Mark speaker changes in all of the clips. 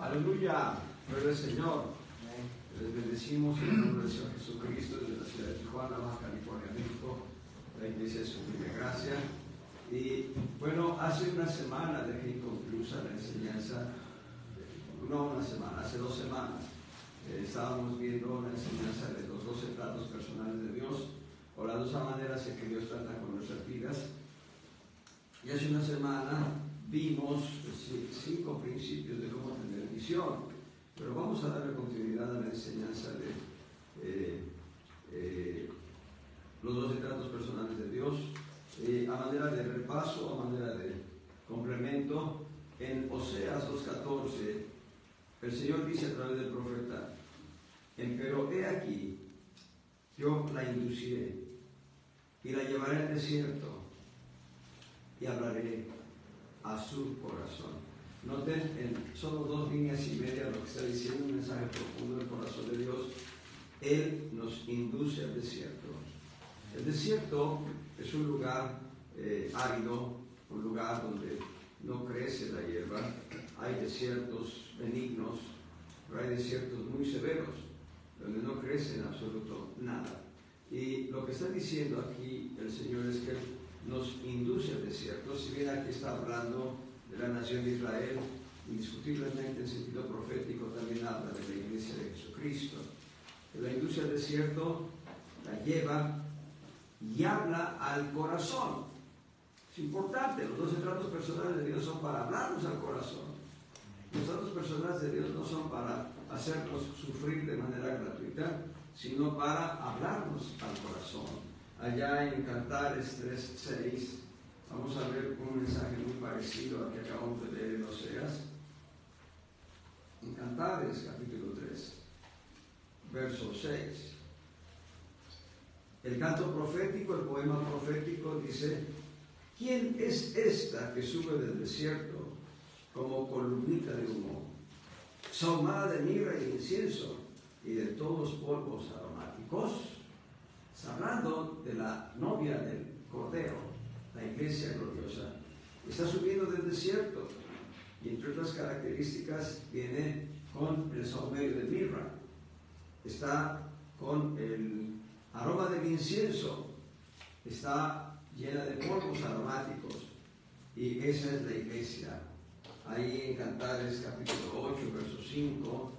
Speaker 1: Aleluya, gloria al Señor. Les bendecimos en el nombre del Señor Jesucristo desde la ciudad de Tijuana, Baja California, México, la iglesia de su primera gracia. Y bueno, hace una semana dejé inconclusa la enseñanza, no una semana, hace 2 semanas, estábamos viendo la enseñanza de los 12 tratos personales de Dios, o las 2 maneras en que Dios trata con nuestras vidas. Y hace una semana vimos 5 principios de cómo tener visión, pero vamos a darle continuidad a la enseñanza de los 12 tratos personales de Dios, a manera de repaso, a manera de complemento. En Oseas 2:14, el Señor dice a través del profeta: empero he aquí, yo la induciré y la llevaré al desierto y hablaré a su corazón. Noten en solo 2 líneas y media lo que está diciendo, un mensaje profundo del corazón de Dios. Él nos induce al desierto. El desierto es un lugar árido, un lugar donde no crece la hierba. Hay desiertos benignos, pero hay desiertos muy severos, donde no crece en absoluto nada. Y lo que está diciendo aquí el Señor es que nos induce al desierto. Si bien aquí está hablando de la nación de Israel, indiscutiblemente en sentido profético también habla de la iglesia de Jesucristo. La induce al desierto, la lleva y habla al corazón. Es importante, los 12 tratos personales de Dios son para hablarnos al corazón. Los tratos personales de Dios no son para hacernos sufrir de manera gratuita, sino para hablarnos al corazón. Allá en Cantares 3:6 vamos a ver un mensaje muy parecido al que acabamos de leer en Oseas. En Cantares capítulo 3, verso 6. El canto profético, el poema profético dice: ¿quién es esta que sube del desierto como columnita de humo, sahumada de mirra y de incienso y de todos polvos aromáticos? Está hablando de la novia del Cordero, la iglesia gloriosa. Está subiendo del desierto y entre otras características viene con el sahumerio de mirra, está con el aroma del incienso, está llena de polvos aromáticos, y esa es la iglesia. Ahí en Cantares capítulo 8, verso 5,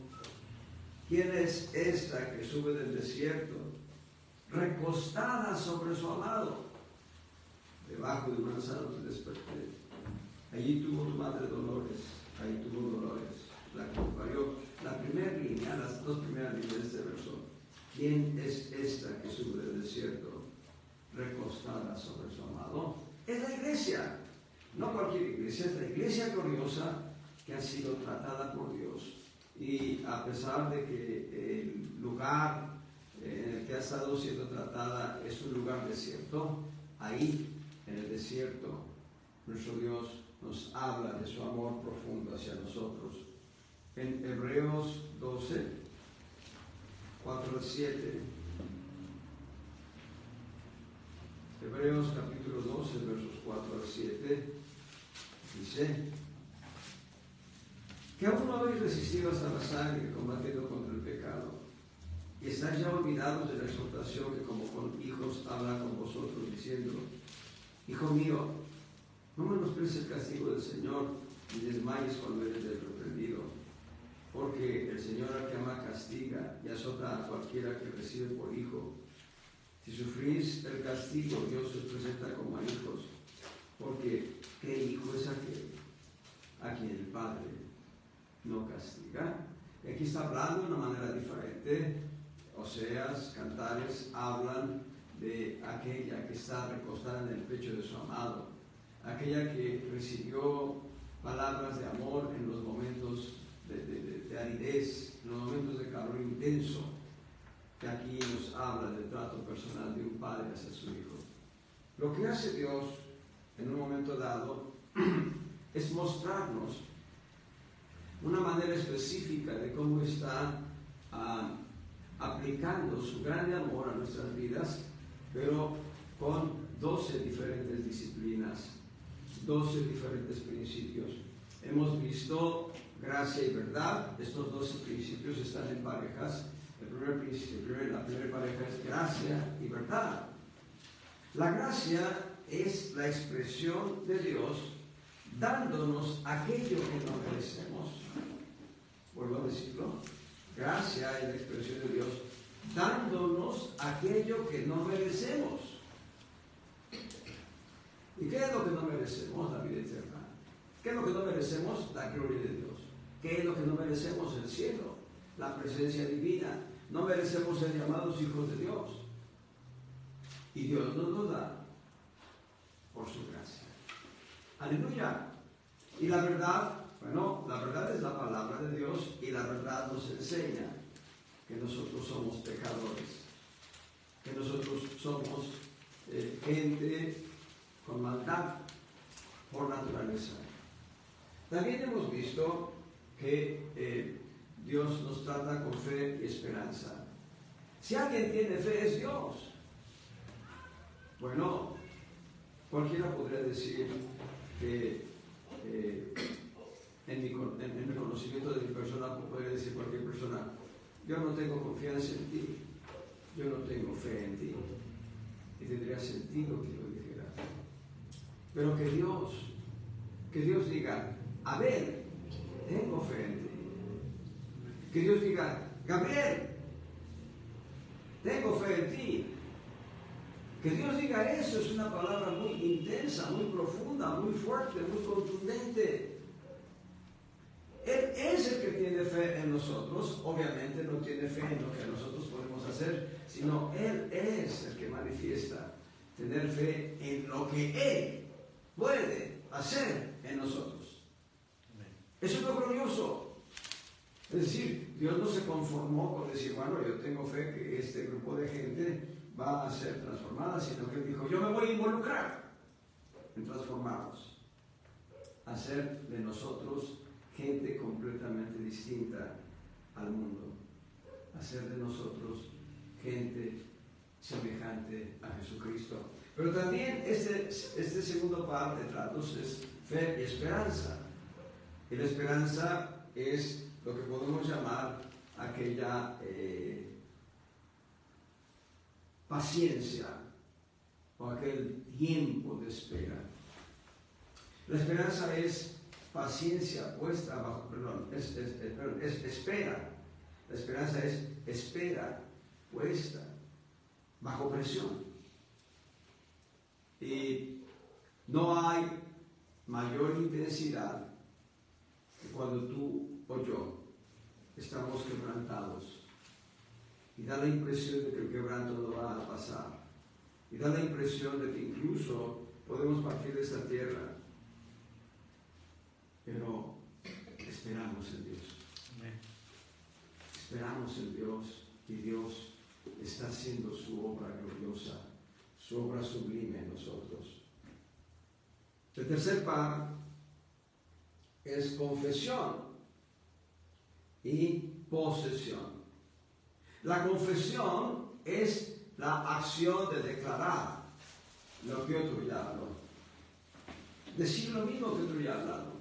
Speaker 1: ¿quién es esta que sube del desierto, recostada sobre su amado? Debajo de un manzano te desperté, allí tuvo tu madre dolores, ahí tuvo dolores, la que parió. La primera línea, las 2 primeras líneas de este verso: ¿quién es esta que sube del desierto, recostada sobre su amado? Es la iglesia, no cualquier iglesia, es la iglesia gloriosa que ha sido tratada por Dios. Y a pesar de que el lugar en el que ha estado siendo tratada es un lugar desierto, ahí en el desierto nuestro Dios nos habla de su amor profundo hacia nosotros. En Hebreos 12, 4 al 7, Hebreos capítulo 12, versos 4 al 7, dice: que aún no habéis resistido hasta la sangre, combatiendo contra el pecado, y estáis ya olvidados de la exhortación que como con hijos habla con vosotros, diciendo: hijo mío, no menosprecies el castigo del Señor, ni desmayes cuando eres reprendido, porque el Señor al que ama castiga y azota a cualquiera que recibe por hijo. Si sufrís el castigo, Dios os presenta como a hijos, porque ¿qué hijo es aquel a quien el Padre no castiga? Y aquí está hablando de una manera diferente. Oseas, Cantares hablan de aquella que está recostada en el pecho de su amado, aquella que recibió palabras de amor en los momentos de aridez, en los momentos de calor intenso, que aquí nos habla del trato personal de un padre hacia su hijo. Lo que hace Dios en un momento dado es mostrarnos una manera específica de cómo está aplicando su gran amor a nuestras vidas, pero con 12 diferentes disciplinas, 12 diferentes principios. Hemos visto gracia y verdad. Estos dos principios están en parejas. La primera pareja es gracia y verdad. La gracia es la expresión de Dios dándonos aquello que no merecemos. Vuelvo a decirlo. Gracia es la expresión de Dios dándonos aquello que no merecemos. ¿Y qué es lo que no merecemos? La vida eterna. ¿Qué es lo que no merecemos? La gloria de Dios. ¿Qué es lo que no merecemos? El cielo, la presencia divina. No merecemos ser llamados hijos de Dios. Y Dios nos lo da por su gracia. Aleluya. Y la verdad, bueno, la verdad es la palabra de Dios y la verdad nos enseña que nosotros somos pecadores, que nosotros somos gente con maldad por naturaleza. También hemos visto que Dios nos trata con fe y esperanza. Si alguien tiene fe es Dios. Bueno, cualquiera podría decir que en mi conocimiento de mi persona, podría decir cualquier persona, yo no tengo confianza en ti, yo no tengo fe en ti. Y tendría sentido que lo dijera. Pero que Dios diga, Abel, tengo fe en ti. Que Dios diga, Gabriel, tengo fe en ti. Que Dios diga eso es una palabra muy intensa, muy profunda, muy fuerte, muy contundente. Él es el que tiene fe en nosotros. Obviamente no tiene fe en lo que nosotros podemos hacer, sino Él es el que manifiesta tener fe en lo que Él puede hacer en nosotros. Eso es lo glorioso. Es decir, Dios no se conformó con decir, bueno, yo tengo fe que este grupo de gente va a ser transformada, sino que Él dijo, yo me voy a involucrar en transformarlos, hacer de nosotros gente completamente distinta al mundo, hacer de nosotros gente semejante a Jesucristo. Pero también este segundo par de tratos es fe y esperanza. Y la esperanza es lo que podemos llamar aquella paciencia o aquel tiempo de espera. La esperanza es paciencia puesta bajo, es espera. La esperanza es espera puesta bajo presión. Y no hay mayor intensidad que cuando tú o yo estamos quebrantados y da la impresión de que el quebranto no va a pasar y da la impresión de que incluso podemos partir de esta tierra, pero esperamos en Dios. Amén. Esperamos en Dios y Dios está haciendo su obra gloriosa, su obra sublime en nosotros. El tercer par es confesión y posesión. La confesión es la acción de declarar lo que otro ya habló, decir lo mismo que otro ya ha hablado.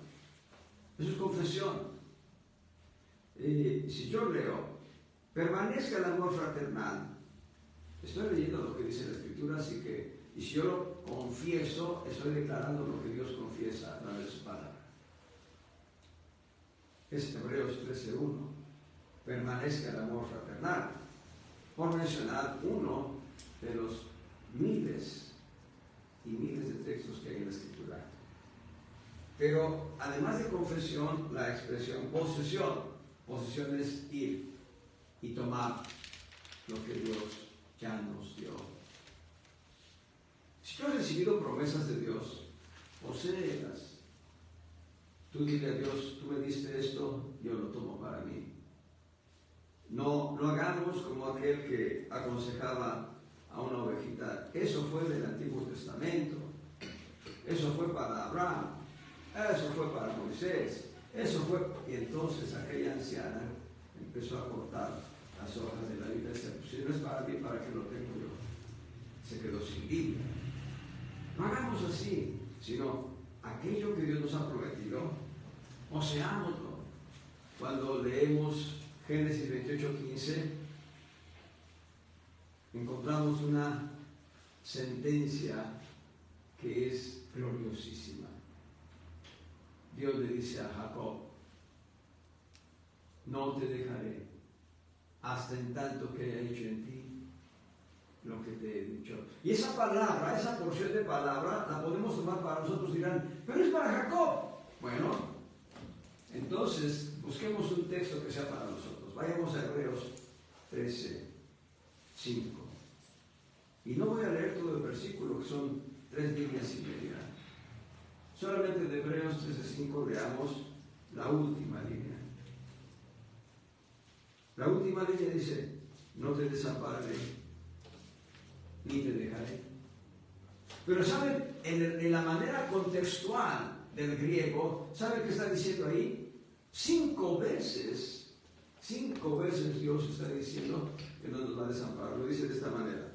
Speaker 1: Eso es confesión. Si yo leo, permanezca el amor fraternal, estoy leyendo lo que dice la Escritura, así que, y si yo lo confieso, estoy declarando lo que Dios confiesa a través de su palabra. Es Hebreos 13:1. Permanezca el amor fraternal, por mencionar uno de los miles y miles de textos que hay en la Escritura. Pero además de confesión, la expresión posesión es ir y tomar lo que Dios ya nos dio. Si tú has recibido promesas de Dios, poséelas. Tú dile a Dios, tú me diste esto, yo lo tomo para mí. No lo hagamos como aquel que aconsejaba a una ovejita. Eso fue del Antiguo Testamento. Eso fue para Abraham. Eso fue para Moisés. Eso fue. Y entonces aquella anciana empezó a cortar las hojas de la Biblia. Si no es para mí, ¿para qué lo tengo yo? Se quedó sin Biblia. No hagamos así, sino aquello que Dios nos ha prometido, poseámoslo. cuando leemos Génesis 28:15, encontramos una sentencia que es gloriosísima. Dios le dice a Jacob: no te dejaré hasta en tanto que haya hecho en ti lo que te he dicho. Y esa palabra, esa porción de palabra, la podemos tomar para nosotros. Dirán, pero es para Jacob. Bueno, entonces busquemos un texto que sea para nosotros. Vayamos a Hebreos 13:5. Y no voy a leer todo el versículo, que son 3 líneas y media. Solamente de Hebreos 13:5 leamos la última línea. La última línea dice: no te desampararé ni te dejaré. Pero ¿saben? En la manera contextual del griego, ¿saben qué está diciendo ahí? 5 veces Dios está diciendo que no nos va a desamparar. Lo dice de esta manera: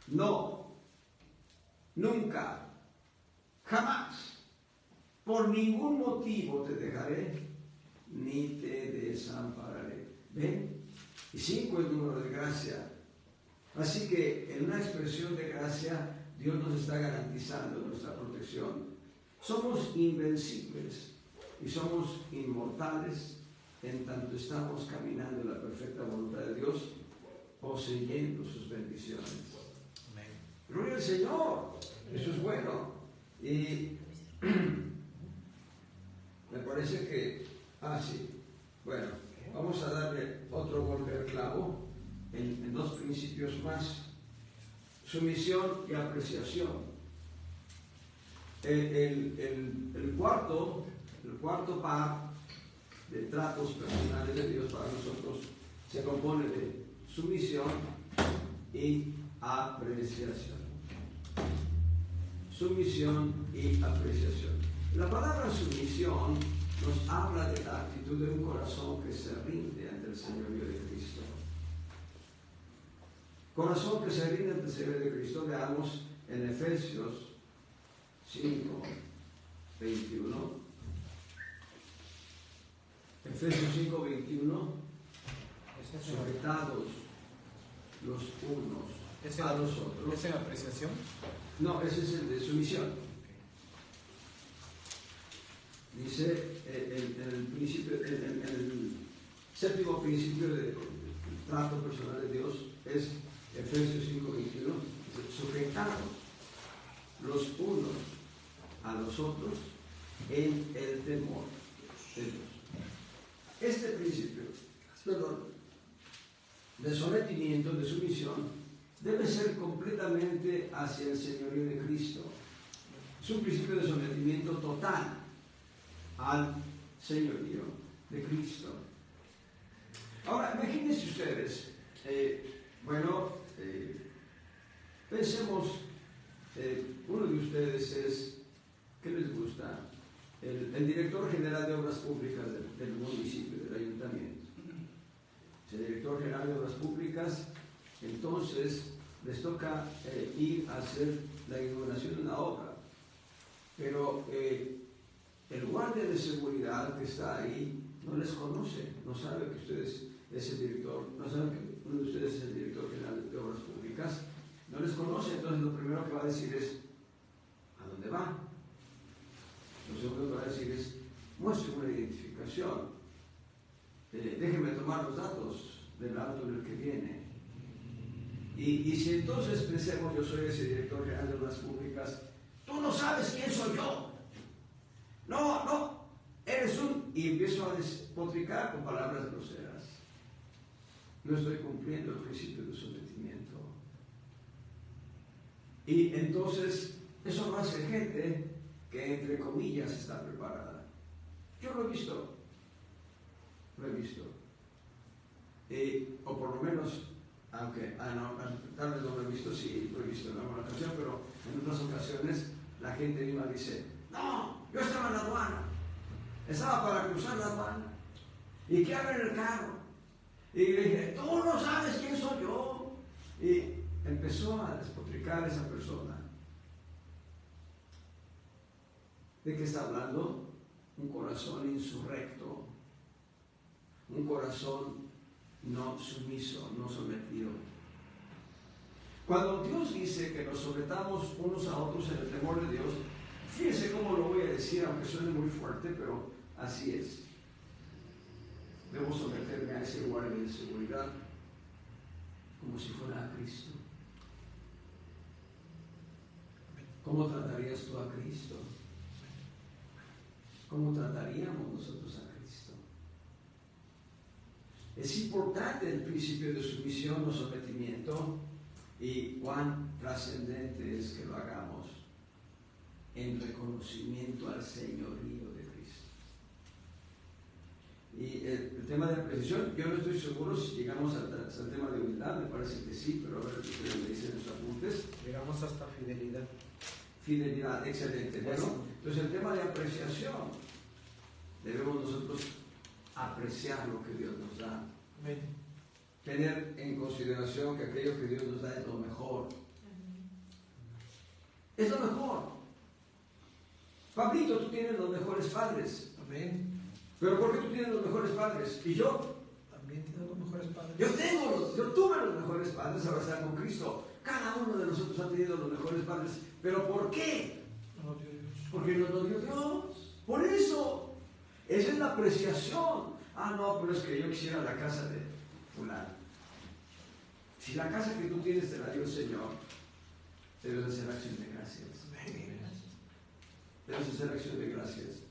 Speaker 1: no, nunca, jamás, por ningún motivo te dejaré ni te desampararé. ¿Ven? Y 5 es el número de gracia. Así que en una expresión de gracia, Dios nos está garantizando nuestra protección. Somos invencibles y somos inmortales en tanto estamos caminando en la perfecta voluntad de Dios, poseyendo sus bendiciones. Amén. Gloria al Señor. Eso es bueno. Y me parece que, sí, bueno, vamos a darle otro golpe al clavo en 2 principios más: sumisión y apreciación. El cuarto par de tratos personales de Dios para nosotros se compone de sumisión y apreciación. Sumisión y apreciación. La palabra sumisión nos habla de la actitud de un corazón que se rinde ante el señorío de Cristo. Corazón que se rinde ante el señorío de Cristo. Veamos en Efesios 5:21. Efesios 5:21. Sujetados los unos a los otros.
Speaker 2: ¿Es en apreciación?
Speaker 1: No, ese es el de sumisión. Dice en el principio, en el séptimo principio del trato personal de Dios es Efesios 5:21. Sujetados los unos a los otros en el temor de Dios. Este principio, de sometimiento, de sumisión, debe ser completamente hacia el señorío de Cristo. Es un principio de sometimiento total al señorío de Cristo. Ahora, imagínense ustedes, pensemos, uno de ustedes es, ¿qué les gusta? El director general de obras públicas del municipio, del ayuntamiento. El director general de obras públicas, entonces les toca ir a hacer la inauguración de una obra, pero el guardia de seguridad que está ahí no les conoce, no sabe que ustedes es el director, no sabe que uno de ustedes es el director general de obras públicas, no les conoce. Entonces lo primero que va a decir es: ¿a dónde va? Lo segundo que va a decir es: muestre una identificación, déjeme tomar los datos del auto en el que viene. Y si entonces pensemos, yo soy ese director general de obras públicas, tú no sabes quién soy yo. No, eres un... Y empiezo a despotricar con palabras groseras. No estoy cumpliendo el principio de sometimiento. Y entonces, eso lo hace gente que, entre comillas, está preparada. Yo lo he visto. O por lo menos, aunque tal vez no lo he visto, sí, lo he visto en alguna ocasión, pero en otras ocasiones la gente misma dice: no, yo estaba en la aduana, estaba para cruzar la aduana, y que abren el carro, y le dije: tú no sabes quién soy yo. Y empezó a despotricar a esa persona. ¿De qué está hablando? Un corazón insurrecto un corazón no sumiso, no sometido. Cuando Dios dice que nos sometamos unos a otros en el temor de Dios, fíjense cómo lo voy a decir, aunque suene muy fuerte, pero así es. Debo someterme a ese guardia de seguridad como si fuera a Cristo. ¿Cómo tratarías tú a Cristo? ¿Cómo trataríamos nosotros a Cristo? Es importante el principio de sumisión o sometimiento, y cuán trascendente es que lo hagamos en reconocimiento al señorío de Cristo. Y el tema de la precisión, yo no estoy seguro si llegamos al tema de humildad, me parece que sí, pero a ver qué ustedes me dicen en sus apuntes.
Speaker 2: Llegamos hasta fidelidad.
Speaker 1: Fidelidad, excelente. Bueno, entonces el tema de apreciación, debemos nosotros apreciar lo que Dios nos da.
Speaker 2: Amén.
Speaker 1: Tener en consideración que aquello que Dios nos da es lo mejor. Es lo mejor. Pablito, tú tienes los mejores padres.
Speaker 2: Amén.
Speaker 1: ¿Pero por qué tú tienes los mejores padres? ¿Y yo?
Speaker 2: También tienes los mejores padres.
Speaker 1: Yo tuve los mejores padres, ahora están con Cristo. Cada uno de nosotros ha tenido los mejores padres. ¿Pero por qué?
Speaker 2: No dio Dios.
Speaker 1: Porque nos lo dio Dios. Por eso. Esa es la apreciación. Ah, no, pero es que yo quisiera la casa de fulano. Si la casa que tú tienes te la dio el Señor, debes hacer acción de gracias. Debes hacer acción de gracias.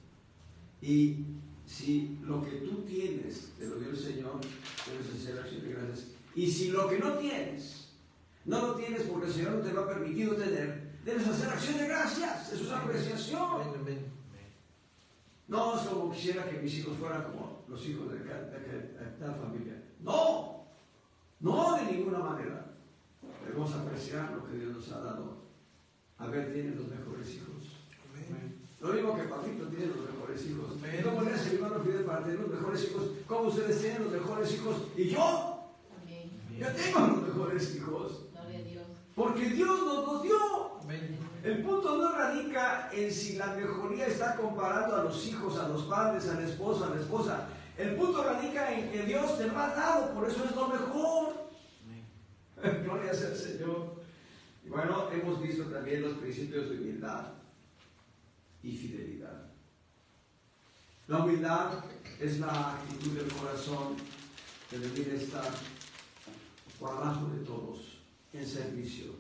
Speaker 1: Y si lo que tú tienes te lo dio el Señor, debes hacer acción de gracias. Y si lo que no tienes, no lo tienes porque el Señor no te lo ha permitido tener, debes hacer acción de gracias. Eso es apreciación.
Speaker 2: Amén.
Speaker 1: No es como quisiera que mis hijos fueran como los hijos de tal familia. No, no de ninguna manera. Debemos apreciar lo que Dios nos ha dado. A ver, tienen los mejores hijos.
Speaker 2: Amén.
Speaker 1: Lo mismo que Pablito tiene los mejores hijos.
Speaker 2: Amén.
Speaker 1: ¿Cómo le hace el hermano Fidel para tener los mejores hijos? ¿Cómo ustedes tienen los mejores hijos? ¿Y yo?
Speaker 3: Amén.
Speaker 1: Yo tengo los mejores hijos.
Speaker 3: Gloria a Dios.
Speaker 1: Porque Dios nos los dio.
Speaker 2: Amén.
Speaker 1: El punto no radica en si la mejoría está comparando a los hijos, a los padres, al esposo, a la esposa. El punto radica en que Dios te lo ha dado, por eso es lo mejor. Gloria sea al Señor. Y bueno, hemos visto también los principios de humildad y fidelidad. La humildad es la actitud del corazón que debe estar por abajo de todos, en servicio.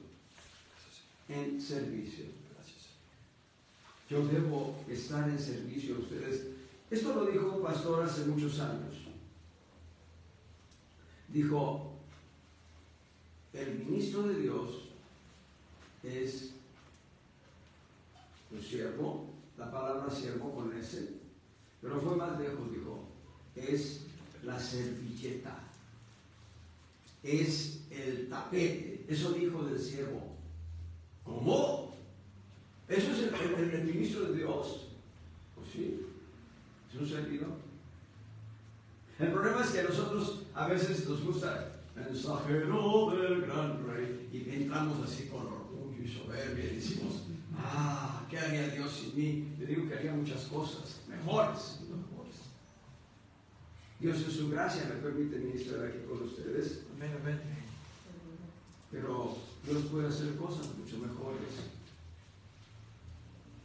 Speaker 1: En servicio. Yo debo estar en servicio a ustedes. Esto lo dijo un pastor hace muchos años. Dijo, el ministro de Dios es un siervo, la palabra siervo con ese, pero fue más lejos, dijo, es la servilleta, es el tapete. Eso dijo del siervo. ¿Cómo? ¿Eso es el ministro de Dios? Pues sí, es un servidor. El problema es que a nosotros a veces nos gusta mensajero del gran rey y entramos así con orgullo y soberbia y decimos, ¿qué haría Dios sin mí? Le digo que haría muchas cosas mejores. Dios en su gracia me permite ministrar aquí con ustedes.
Speaker 2: Amén, amén.
Speaker 1: Pero Dios puede hacer cosas mucho mejores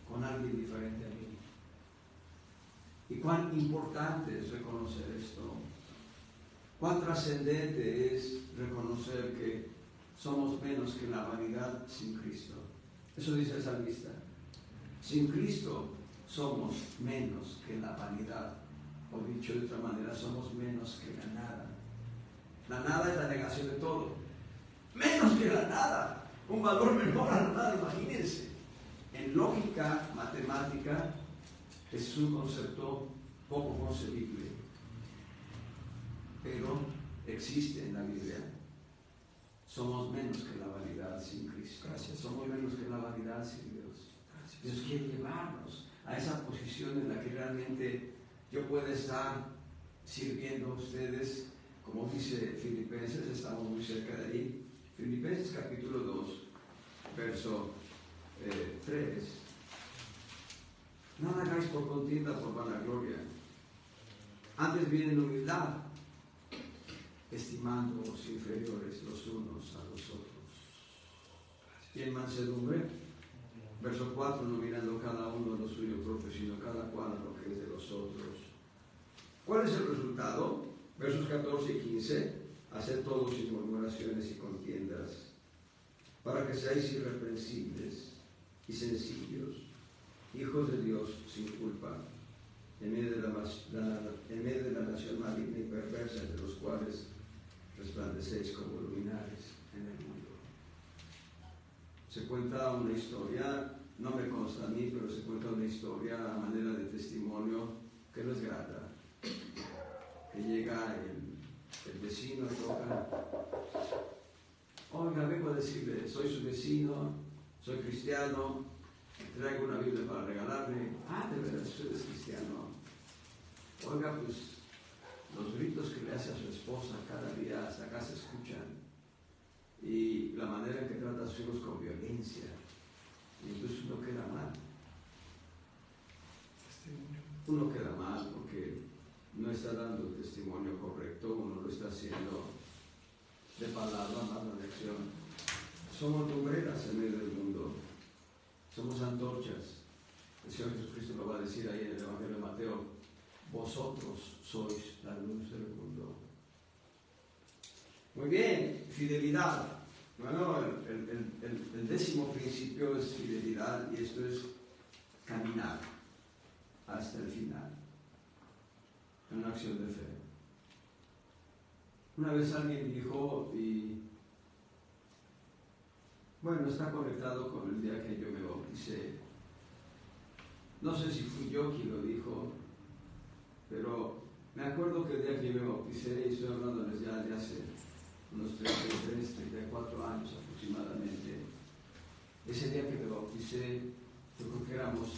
Speaker 1: con alguien diferente a mí. Y cuán importante es reconocer esto. Cuán trascendente es reconocer que somos menos que la vanidad sin Cristo. Eso dice el salmista. Sin Cristo somos menos que la vanidad. O dicho de otra manera, somos menos que la nada. La nada es la negación de todo. Menos que la nada. Un valor menor a la nada, imagínense. En lógica matemática es un concepto poco concebible, pero existe en la Biblia. Somos menos que la vanidad sin Cristo.
Speaker 2: Gracias.
Speaker 1: Somos menos que la vanidad sin Dios.
Speaker 2: Gracias.
Speaker 1: Dios quiere llevarnos a esa posición en la que realmente yo pueda estar sirviendo a ustedes, como dice Filipenses, estamos muy cerca de ahí. Filipenses capítulo 2, verso 3. Nada hagáis por contienda, por vanagloria, Antes bien en humildad, estimándoos inferiores los unos a los otros. Y en mansedumbre, verso 4, no mirando cada uno a lo suyo propio, sino cada cual a lo que es de los otros. ¿Cuál es el resultado? Versos 14 y 15, haced todos sin murmuraciones y contiendas, para que seáis irreprensibles y sencillos, hijos de Dios sin culpa, en medio de la nación maligna y perversa, entre los cuales resplandecéis como luminares en el mundo. Se cuenta una historia, no me consta a mí, pero se cuenta una historia a manera de testimonio que no es grata. Que llega el vecino, toca, oiga, vengo a decirle, soy su vecino, soy cristiano, traigo una Biblia para regalarle. Ah, de verdad, usted es cristiano. Oiga, pues los gritos que le hace a su esposa cada día hasta acá se escuchan, y la manera en que trata a sus hijos con violencia, y entonces uno queda mal. Uno queda mal porque no está dando el testimonio correcto, uno lo está haciendo de palabra más de acción. Somos lumbreras en medio del mundo, somos antorchas. El Señor Jesucristo lo va a decir ahí en el Evangelio de Mateo: vosotros sois la luz del mundo. Muy bien, fidelidad. Bueno, el 10º principio es fidelidad, y esto es caminar hasta el final, en una acción de fe. Una vez alguien dijo, y bueno, está conectado con el día que yo me bauticé. No sé si fui yo quien lo dijo, pero me acuerdo que el día que yo me bauticé, y estoy hablándoles ya de hace unos 33, 34 años aproximadamente, ese día que me bauticé, yo creo que éramos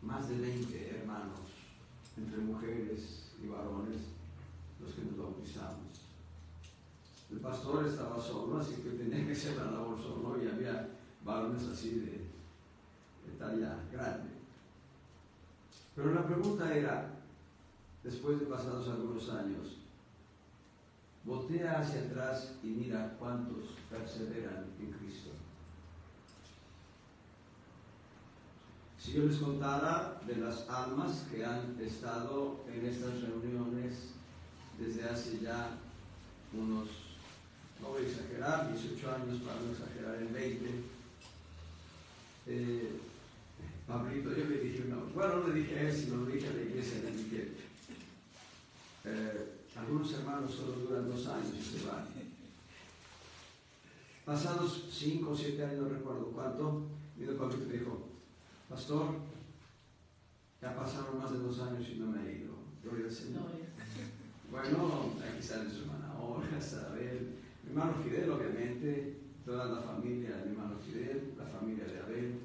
Speaker 1: más de 20 hermanos, entre mujeres y varones, los que nos bautizamos. El pastor estaba solo, así que tenía que hacer la labor solo, y había varones así de talla grande. Pero la pregunta era, después de pasados algunos años, voltea hacia atrás y mira cuántos perseveran en Cristo. Si yo les contara de las almas que han estado en estas reuniones desde hace ya unos, no voy a exagerar, 18 años para no exagerar, en 20, Pablito, yo le dije, no le dije a él, sino le dije a la iglesia, le dije, algunos hermanos solo duran 2 años y se van. Pasados 5 o 7 años, no recuerdo cuánto, vino Pablito y me dijo: pastor, ya pasaron más de 2 años y no me he ido. Gloria al Señor. Bueno, aquí sale su hermana Olga, Abel, mi hermano Fidel, obviamente, toda la familia de mi hermano Fidel, la familia de Abel,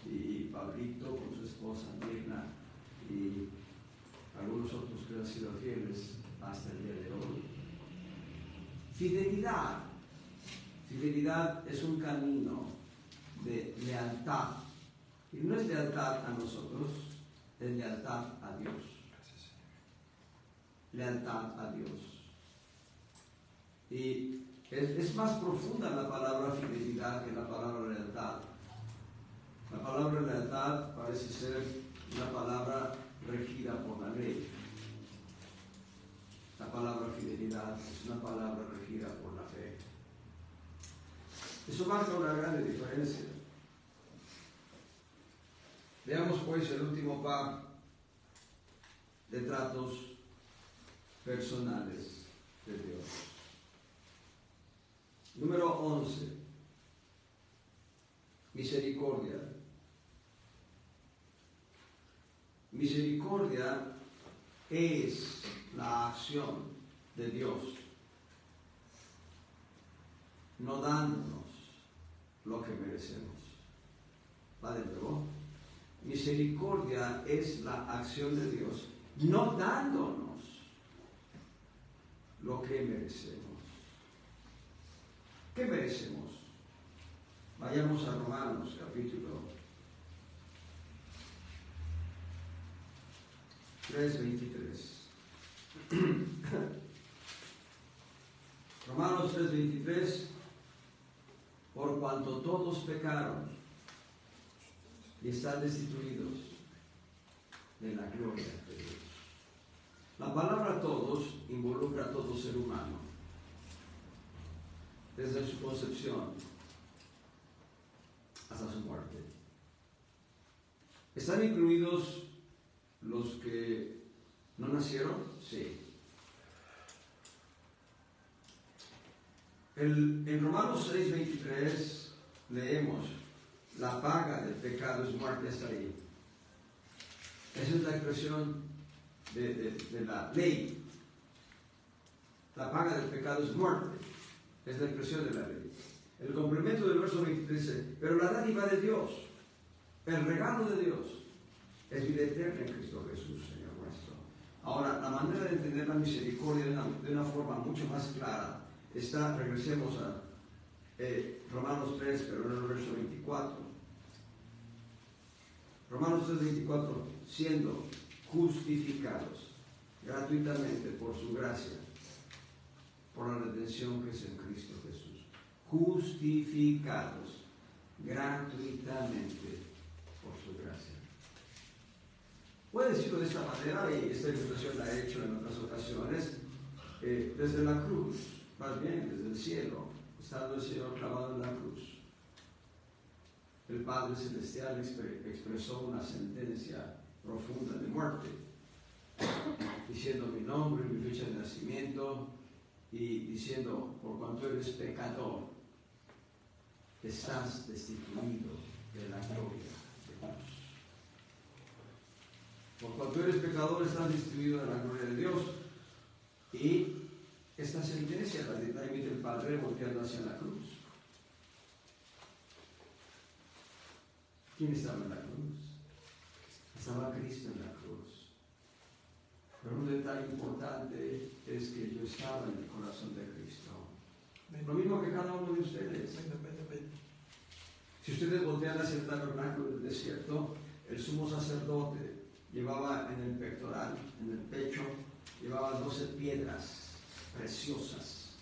Speaker 1: y Pablito con su esposa Mirna, y algunos otros que han sido fieles hasta el día de hoy. Fidelidad. Fidelidad es un camino de lealtad. Y no es lealtad a nosotros, es lealtad a Dios. Lealtad a Dios. Y es más profunda la palabra fidelidad que la palabra lealtad. La palabra lealtad parece ser una palabra regida por la ley. La palabra fidelidad es una palabra regida por la fe. Eso marca una gran diferencia. Veamos pues el último par de tratos personales de Dios. Número 11. Misericordia. Misericordia es la acción de Dios, no dándonos lo que merecemos. ¿Va de nuevo? Misericordia es la acción de Dios, no dándonos lo que merecemos. ¿Qué merecemos? Vayamos a Romanos capítulo 3:23. todos pecaron y están destituidos de la gloria de Dios. La palabra todos involucra a todo ser humano, desde su concepción hasta su muerte. ¿Están incluidos los que no nacieron? Sí. En Romanos 6:23 leemos: la paga del pecado es muerte. Hasta ahí. Esa es la expresión de la ley. La paga del pecado es muerte. Es la expresión de la ley. El complemento del verso 23 dice: pero la dádiva de Dios, el regalo de Dios, es vida eterna en Cristo Jesús, Señor nuestro. Ahora, la manera de entender la misericordia de una forma mucho más clara está, regresemos a Romanos 3, pero en el verso 24. Romanos 3:24, siendo justificados gratuitamente por su gracia, por la redención que es en Cristo Jesús. Justificados gratuitamente por su gracia. Puede decirlo de esta manera, y esta ilustración la he hecho en otras ocasiones, desde la cruz, más bien desde el cielo, estando el Señor clavado en la cruz. El Padre Celestial expresó una sentencia profunda de muerte, diciendo mi nombre, mi fecha de nacimiento, y diciendo: por cuanto eres pecador, estás destituido de la gloria de Dios. Por cuanto eres pecador, estás destituido de la gloria de Dios. Y esta sentencia la emite el Padre volteando hacia la cruz. ¿Quién estaba en la cruz? Estaba Cristo en la cruz. Pero un detalle importante es que yo estaba en el corazón de Cristo. Lo mismo que cada uno de ustedes. Si ustedes voltean hacia el tabernáculo del desierto, el sumo sacerdote llevaba en el pectoral, en el pecho, llevaba 12 piedras preciosas.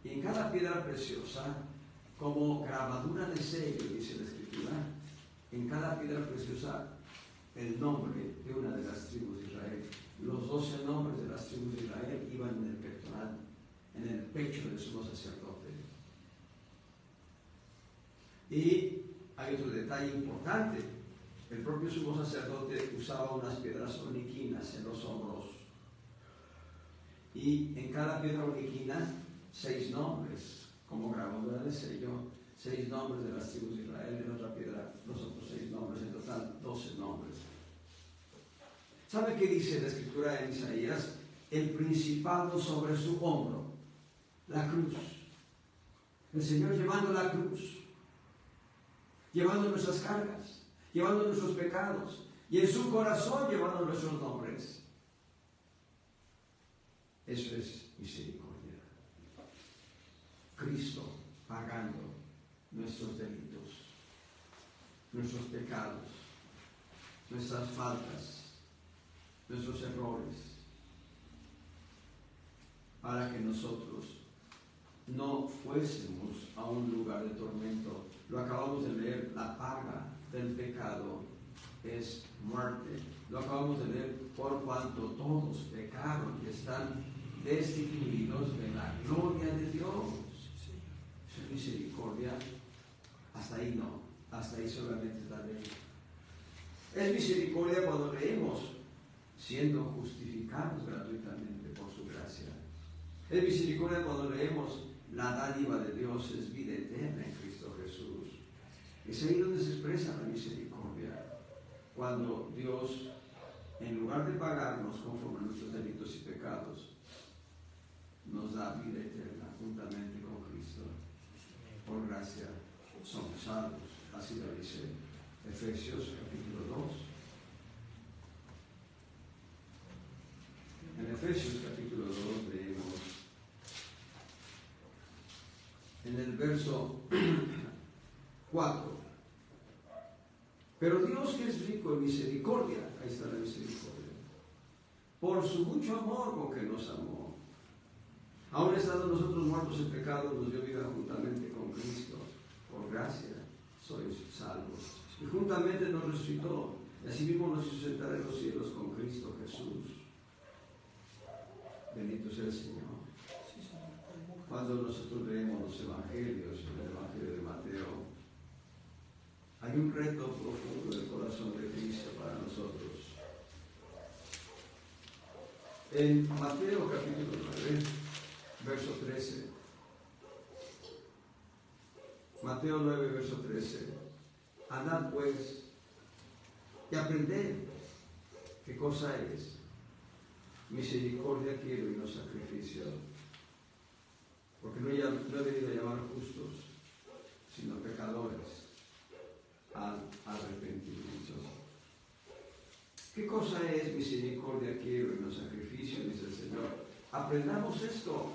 Speaker 1: Y en cada piedra preciosa, como grabadura de sello, dice la Escritura, en cada piedra preciosa el nombre de una de las tribus de Israel. Los 12 nombres de las tribus de Israel iban en el pectoral, en el pecho del sumo sacerdote. Y hay otro detalle importante: el propio sumo sacerdote usaba unas piedras oniquinas en los hombros, y en cada piedra oniquina 6 nombres, como grabadura de sello, 6 nombres de las tribus de Israel. En otra piedra los otros 6 nombres, en total 12 nombres. ¿Sabe qué dice la Escritura en Isaías? El principado sobre su hombro, la cruz. El Señor llevando la cruz, llevando nuestras cargas, llevando nuestros pecados, y en su corazón llevando nuestros nombres. Eso es misericordia. Cristo pagando nuestros delitos, nuestros pecados, nuestras faltas, nuestros errores, para que nosotros no fuésemos a un lugar de tormento. Lo acabamos de leer: la paga del pecado es muerte. Lo acabamos de leer: por cuanto todos pecaron y están destituidos de la gloria de Dios. Eso es misericordia. Hasta ahí no, hasta ahí solamente es la ley. Es misericordia cuando leemos: siendo justificados gratuitamente por su gracia. Es misericordia cuando leemos: la dádiva de Dios es vida eterna en Cristo Jesús. Es ahí donde se expresa la misericordia, cuando Dios, en lugar de pagarnos conforme a nuestros delitos y pecados, nos da vida eterna juntamente con Cristo. Por gracia somos salvos. Así lo dice Efesios capítulo 2. En Efesios capítulo 2 leemos en el verso 4: pero Dios, que es rico en misericordia, ahí está la misericordia, por su mucho amor con que nos amó, aun estando nosotros muertos en pecado, nos dio vida juntamente con Cristo. Por gracia sois salvos. Y juntamente nos resucitó, y así mismo nos hizo sentar en los cielos con Cristo Jesús. Bendito sea el Señor. Cuando nosotros leemos los evangelios, el evangelio de Mateo, hay un reto profundo del corazón de Cristo para nosotros. En Mateo capítulo 9, verso 13. Mateo 9, verso 13. Andad pues y aprended qué cosa es. Misericordia quiero y no sacrificio. Porque no he venido a llamar justos, sino pecadores al arrepentimiento. ¿Qué cosa es misericordia quiero y no sacrificio? Dice el Señor. Aprendamos esto,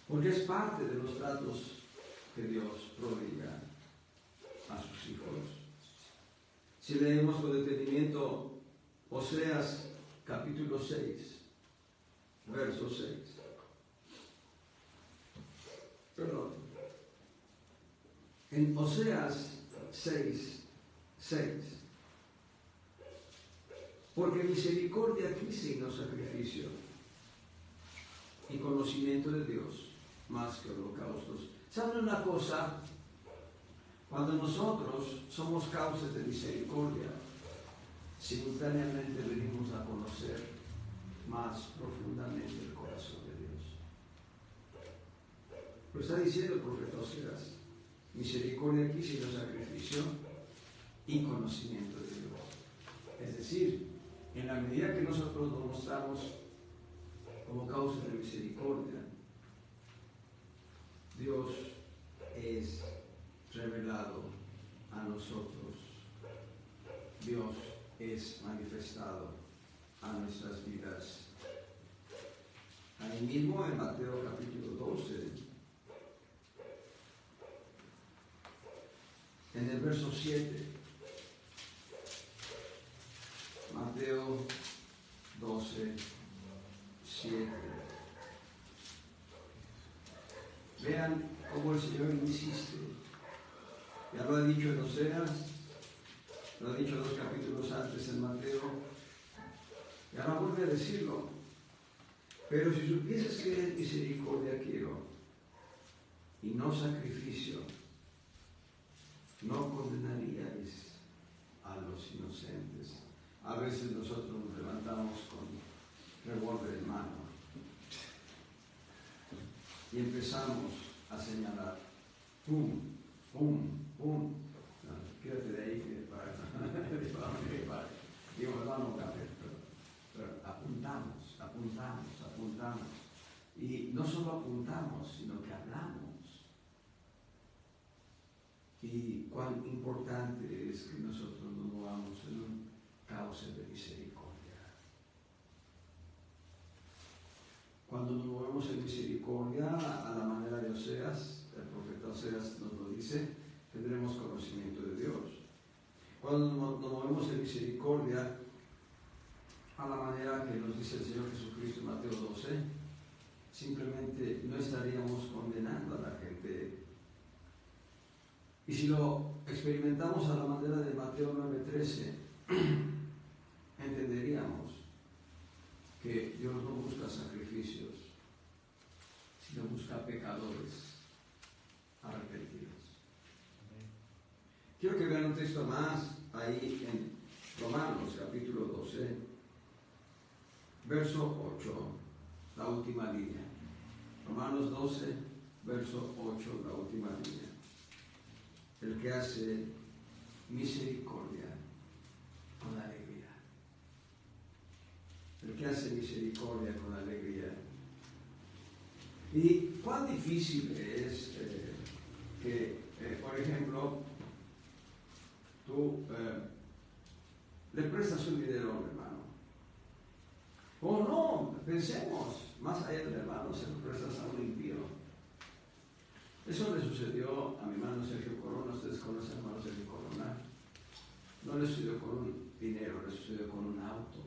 Speaker 1: porque es parte de los tratos que Dios prodiga a sus hijos. Si leemos con detenimiento Oseas capítulo 6, verso 6. Perdón. En Oseas 6, 6. Porque misericordia quise y no sacrificio, y conocimiento de Dios más que holocaustos. ¿Saben una cosa? Cuando nosotros somos causas de misericordia, simultáneamente venimos a conocer más profundamente el corazón de Dios. Lo está diciendo el profeta Oseas: misericordia quise y no sacrificio, y conocimiento de Dios. Es decir, en la medida que nosotros nos mostramos como causa de misericordia, Dios es revelado a nosotros. Dios es manifestado a nuestras vidas. Ahí mismo en Mateo capítulo 12, en el verso 7, Mateo 12, 7. Vean cómo el Señor insiste. Ya lo ha dicho en Oseas, lo ha dicho 2 capítulos antes en Mateo, y ahora vuelve a decirlo. Pero si supieses que es misericordia quiero y no sacrificio, no condenaríais a los inocentes. A veces nosotros nos levantamos con revólver en mano y empezamos a señalar, pum, pum, pum. No, quédate de ahí que para digo, hermano, pero apuntamos. Y no solo apuntamos, sino que hablamos. Y cuán importante es que nosotros nos movamos en un cauce de misericordia. Cuando nos movemos en misericordia, a la manera de Oseas, el profeta Oseas nos lo dice, tendremos conocimiento de Dios. Cuando nos movemos en misericordia, a la manera que nos dice el Señor Jesucristo en Mateo 12, simplemente no estaríamos condenando a la gente. Y si lo experimentamos a la manera de Mateo 9:13, entenderíamos que Dios no busca sacrificios, sino busca pecadores arrepentidos. Quiero que vean un texto más ahí en Romanos capítulo 12, verso 8, la última línea. Romanos 12, verso 8, la última línea. El que hace misericordia con alegría. El que hace misericordia con alegría. Y cuán difícil es que, por ejemplo, tú le prestas un dinero a un hermano. O no, pensemos, más allá del hermano, se lo prestas a un impío. Eso le sucedió a mi hermano Sergio Corona. Ustedes conocen al hermano Sergio Corona. No le sucedió con un dinero, le sucedió con un auto.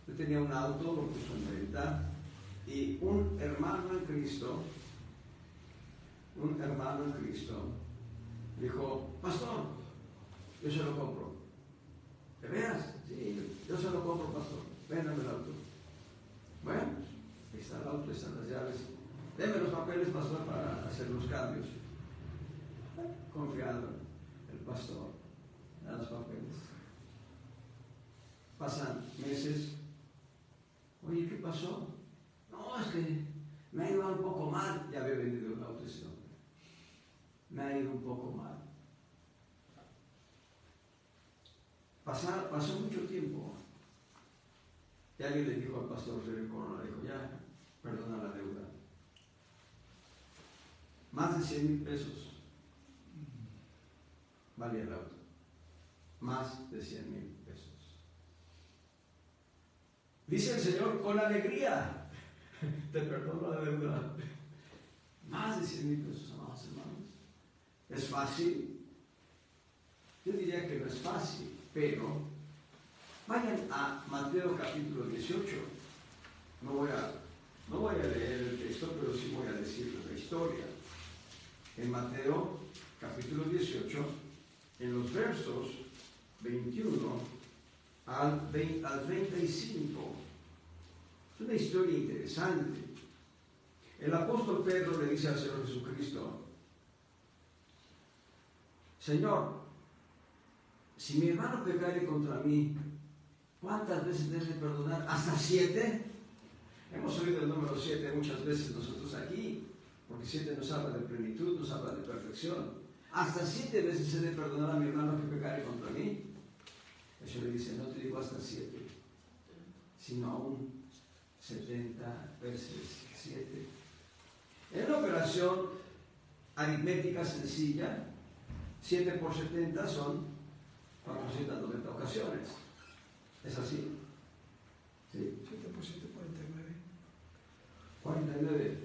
Speaker 1: Él tenía un auto, lo puso en venta, y un hermano en Cristo un hermano en Cristo, dijo, pastor, yo se lo compro. ¿De veras? Sí, yo se lo compro, pastor. Véndame el auto. Bueno, ahí está el auto, están las llaves. Deme los papeles, pastor, para hacer los cambios. Confiado, el pastor da los papeles. Pasan meses. Oye, ¿qué pasó? No, es que me ha ido un poco mal. Ya había vendido el auto ese hombre. Me ha ido un poco mal. Pasó mucho tiempo. Y alguien le dijo al pastor René Corona, le dijo, ya, perdona la deuda. Más de 100,000 pesos valía el auto. Más de 100,000 pesos. Dice el Señor, con alegría, te perdono la deuda. Más de 100,000 pesos, amados hermanos. ¿Es fácil? Yo diría que no es fácil, pero vayan a Mateo capítulo 18. No voy a leer el texto, pero sí voy a decirles la historia. En Mateo capítulo 18, en los versos 21 al 35. Es una historia interesante. El apóstol Pedro le dice al Señor Jesucristo, Señor, si mi hermano pecare contra mí, ¿cuántas veces debe perdonar? ¿Hasta 7? Hemos oído el número 7 muchas veces nosotros aquí, porque 7 nos habla de plenitud, nos habla de perfección. ¿Hasta 7 veces se debe perdonar a mi hermano que pecare contra mí? El Señor le dice, no te digo hasta 7, sino aún 70 veces 7. En una operación aritmética sencilla, 7 por 70 son 490 ocasiones. ¿Es así? ¿Sí?
Speaker 2: 7 por 7, 49.
Speaker 1: 49.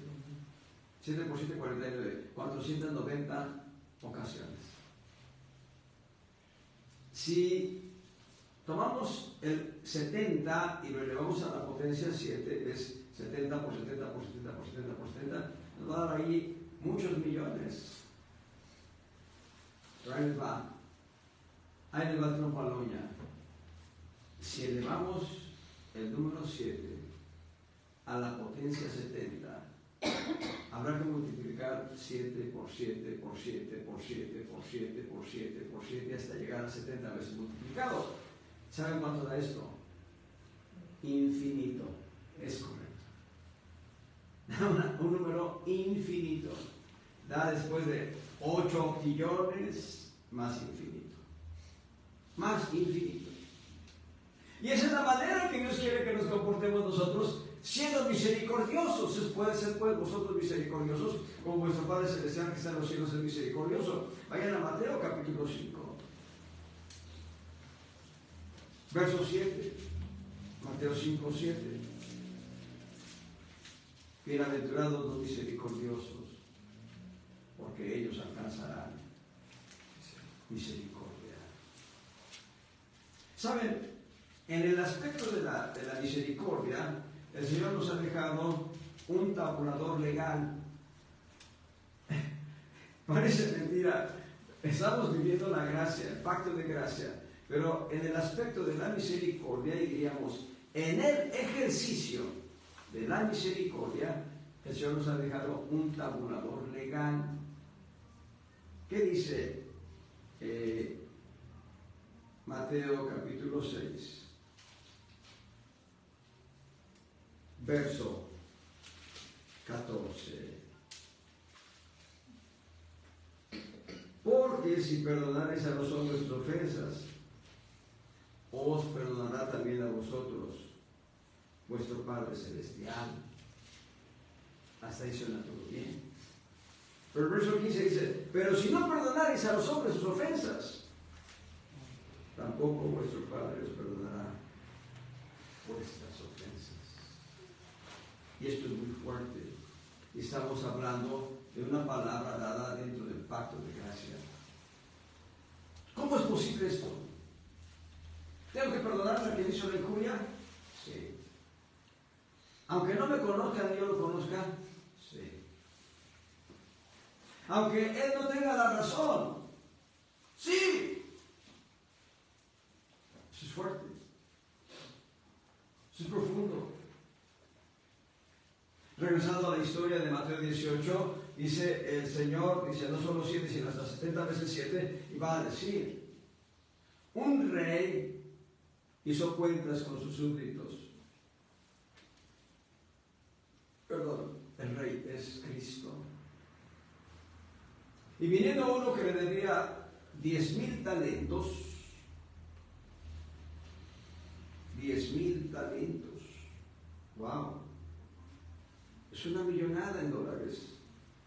Speaker 1: 7 por 7, 49. 490 ocasiones. Si tomamos el 70 y lo elevamos a la potencia 7, es 70 por 70 por 70 por 70 por 70, nos va a dar ahí muchos millones. Pero ahí les va trompa a la uña. Si elevamos el número 7 a la potencia 70, habrá que multiplicar 7 por 7 por 7 por 7 por 7 por 7 por 7 hasta llegar a 70 veces multiplicado. ¿Saben cuánto da esto? Infinito. Es correcto. Da un número infinito. Da después de 8 octillones más infinito. Más infinito. Y esa es la manera que Dios quiere que nos comportemos nosotros, siendo misericordiosos. Puede ser pues vosotros misericordiosos, como vuestro Padre Celestial que está en los cielos es misericordioso. Vayan a Mateo capítulo 5. Verso 7. Mateo 5, 7. Bienaventurados los misericordiosos, porque ellos alcanzarán misericordia. ¿Saben? En el aspecto de la misericordia, el Señor nos ha dejado un tabulador legal. Parece mentira. Estamos viviendo la gracia, el pacto de gracia, pero en el aspecto de la misericordia, y diríamos, en el ejercicio de la misericordia, el Señor nos ha dejado un tabulador legal. ¿Qué dice Mateo capítulo 6? Verso 14. Porque si perdonareis a los hombres sus ofensas, os perdonará también a vosotros vuestro Padre Celestial. Hasta ahí suena todo bien. Pero el verso 15 dice, pero si no perdonareis a los hombres sus ofensas, tampoco vuestro Padre os perdonará vuestras ofensas. Y esto es muy fuerte. Y estamos hablando de una palabra dada dentro del pacto de gracia. ¿Cómo es posible esto? ¿Tengo que perdonar a quien hizo la injuria? Sí. Aunque no me conozcan y yo lo conozca, sí. Aunque él no tenga la razón. Sí. Eso es fuerte. Eso es profundo. Regresando a la historia de Mateo 18, dice el Señor, dice no solo 7, sino hasta 70 veces 7, y va a decir, un rey hizo cuentas con sus súbditos. Perdón, el rey es Cristo. Y viniendo uno que le debía 10,000 talentos, 10,000 talentos, wow, es una millonada en dólares,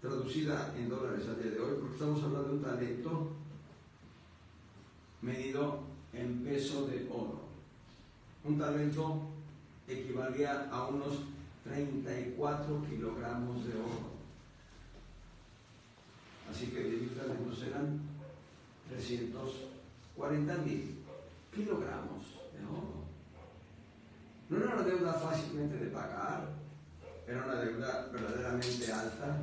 Speaker 1: traducida en dólares a día de hoy, porque estamos hablando de un talento medido en peso de oro. Un talento equivalía a unos 34 kilogramos de oro. Así que 10,000 talentos eran 340,000 kilogramos de oro. No era una deuda fácilmente de pagar, era una deuda verdaderamente alta.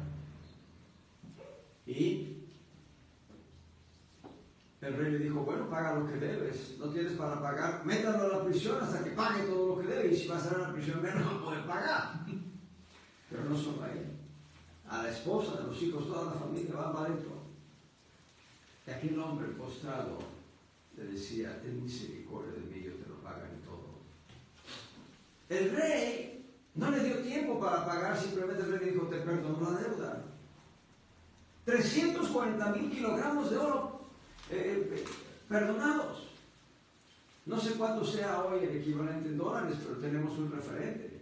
Speaker 1: Y el rey le dijo, bueno, paga lo que debes, no tienes para pagar, métalo a la prisión hasta que pague todo lo que debe, y si va a estar en la prisión menos no puede pagar. Pero no solo a él, a la esposa, a los hijos, toda la familia va para adentro. Y aquel hombre postrado le decía, ten misericordia de mí, yo te lo pagaré todo. El rey no le dio tiempo para pagar, simplemente el rey dijo, te perdono la deuda. 340,000 kilogramos de oro perdonados. No sé cuánto sea hoy el equivalente en dólares, pero tenemos un referente,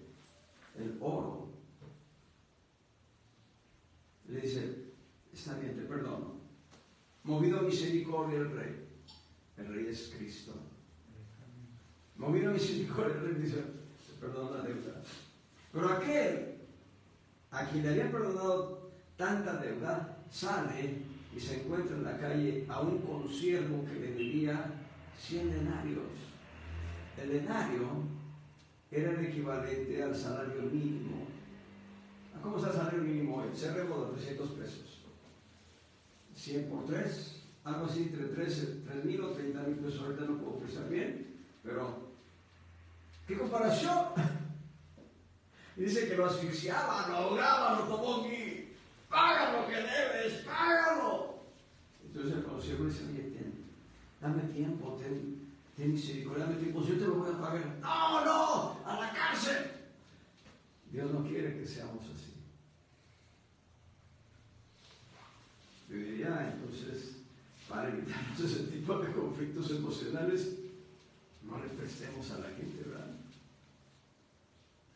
Speaker 1: el oro. Le dice, está bien, te perdono. Movido a misericordia el rey es Cristo. Movido a misericordia el rey dice, te perdono la deuda. Pero aquel a quien le había perdonado tanta deuda, sale y se encuentra en la calle a un consiervo que le debía 100 denarios. El denario era el equivalente al salario mínimo. ¿Cómo está el salario mínimo hoy? Se remoda 300 pesos. 100 por 3, algo así, entre 3,000 o 30,000 pesos. Ahorita no puedo pensar bien, pero ¿qué comparación? Y dice que lo asfixiaba, lo ahogaba, lo tomó aquí. ¡Paga lo que debes! ¡Págalo! Entonces el consejero dice, oye, dame tiempo, ten misericordia, dame tiempo, yo te lo voy a pagar. ¡No, no! ¡A la cárcel! Dios no quiere que seamos así. Yo diría, entonces, para evitarnos ese tipo de conflictos emocionales, no le prestemos a la gente, ¿verdad?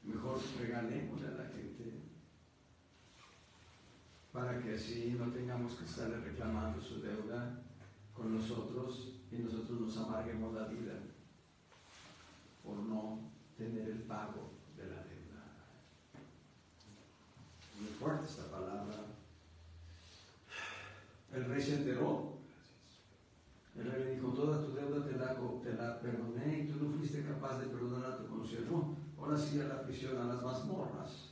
Speaker 1: Mejor regalémosle a la gente, para que así no tengamos que estarle reclamando su deuda con nosotros y nosotros nos amarguemos la vida por no tener el pago de la deuda. Muy fuerte esta palabra. El rey se enteró. El rey le dijo, toda tu deuda te la perdoné y tú no fuiste capaz de perdonar a tu consiervo. Ahora sí a la prisión, a las mazmorras.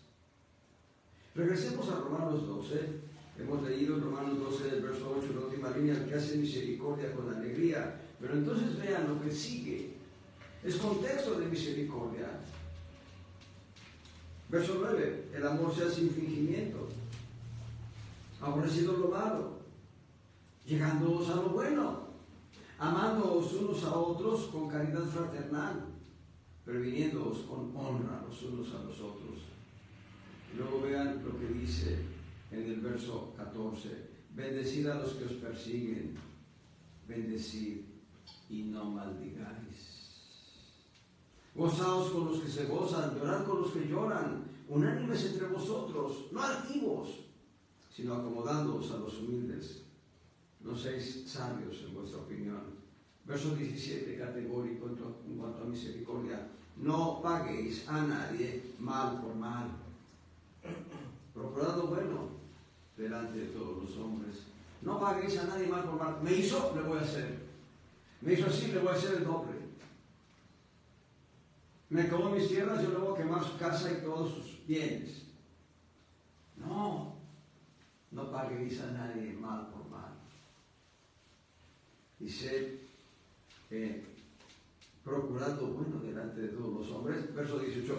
Speaker 1: Regresemos a Romanos 12. Hemos leído en Romanos 12, el verso 8, la última línea, el que hace misericordia con alegría. Pero entonces vean lo que sigue. Es contexto de misericordia. Verso 9, el amor sea sin fingimiento, aborreciendo lo malo, llegándoos a lo bueno, amándoos unos a otros con caridad fraternal, previniéndoos con honra los unos a los otros. Y luego vean lo que dice en el verso 14, bendecid a los que os persiguen, bendecid y no maldigáis. Gozaos con los que se gozan, llorad con los que lloran, unánimes entre vosotros, no altivos, sino acomodándoos a los humildes. No seáis sabios en vuestra opinión. Verso 17, categórico en cuanto a misericordia. No paguéis a nadie mal por mal. Procurad lo bueno delante de todos los hombres. No paguéis a nadie mal por mal. Me hizo, le voy a hacer. Me hizo así, le voy a hacer el doble. Me acabó mis tierras, yo le voy a quemar su casa y todos sus bienes. No no paguéis a nadie mal por mal. Y sed procurad lo bueno delante de todos los hombres. Verso 18.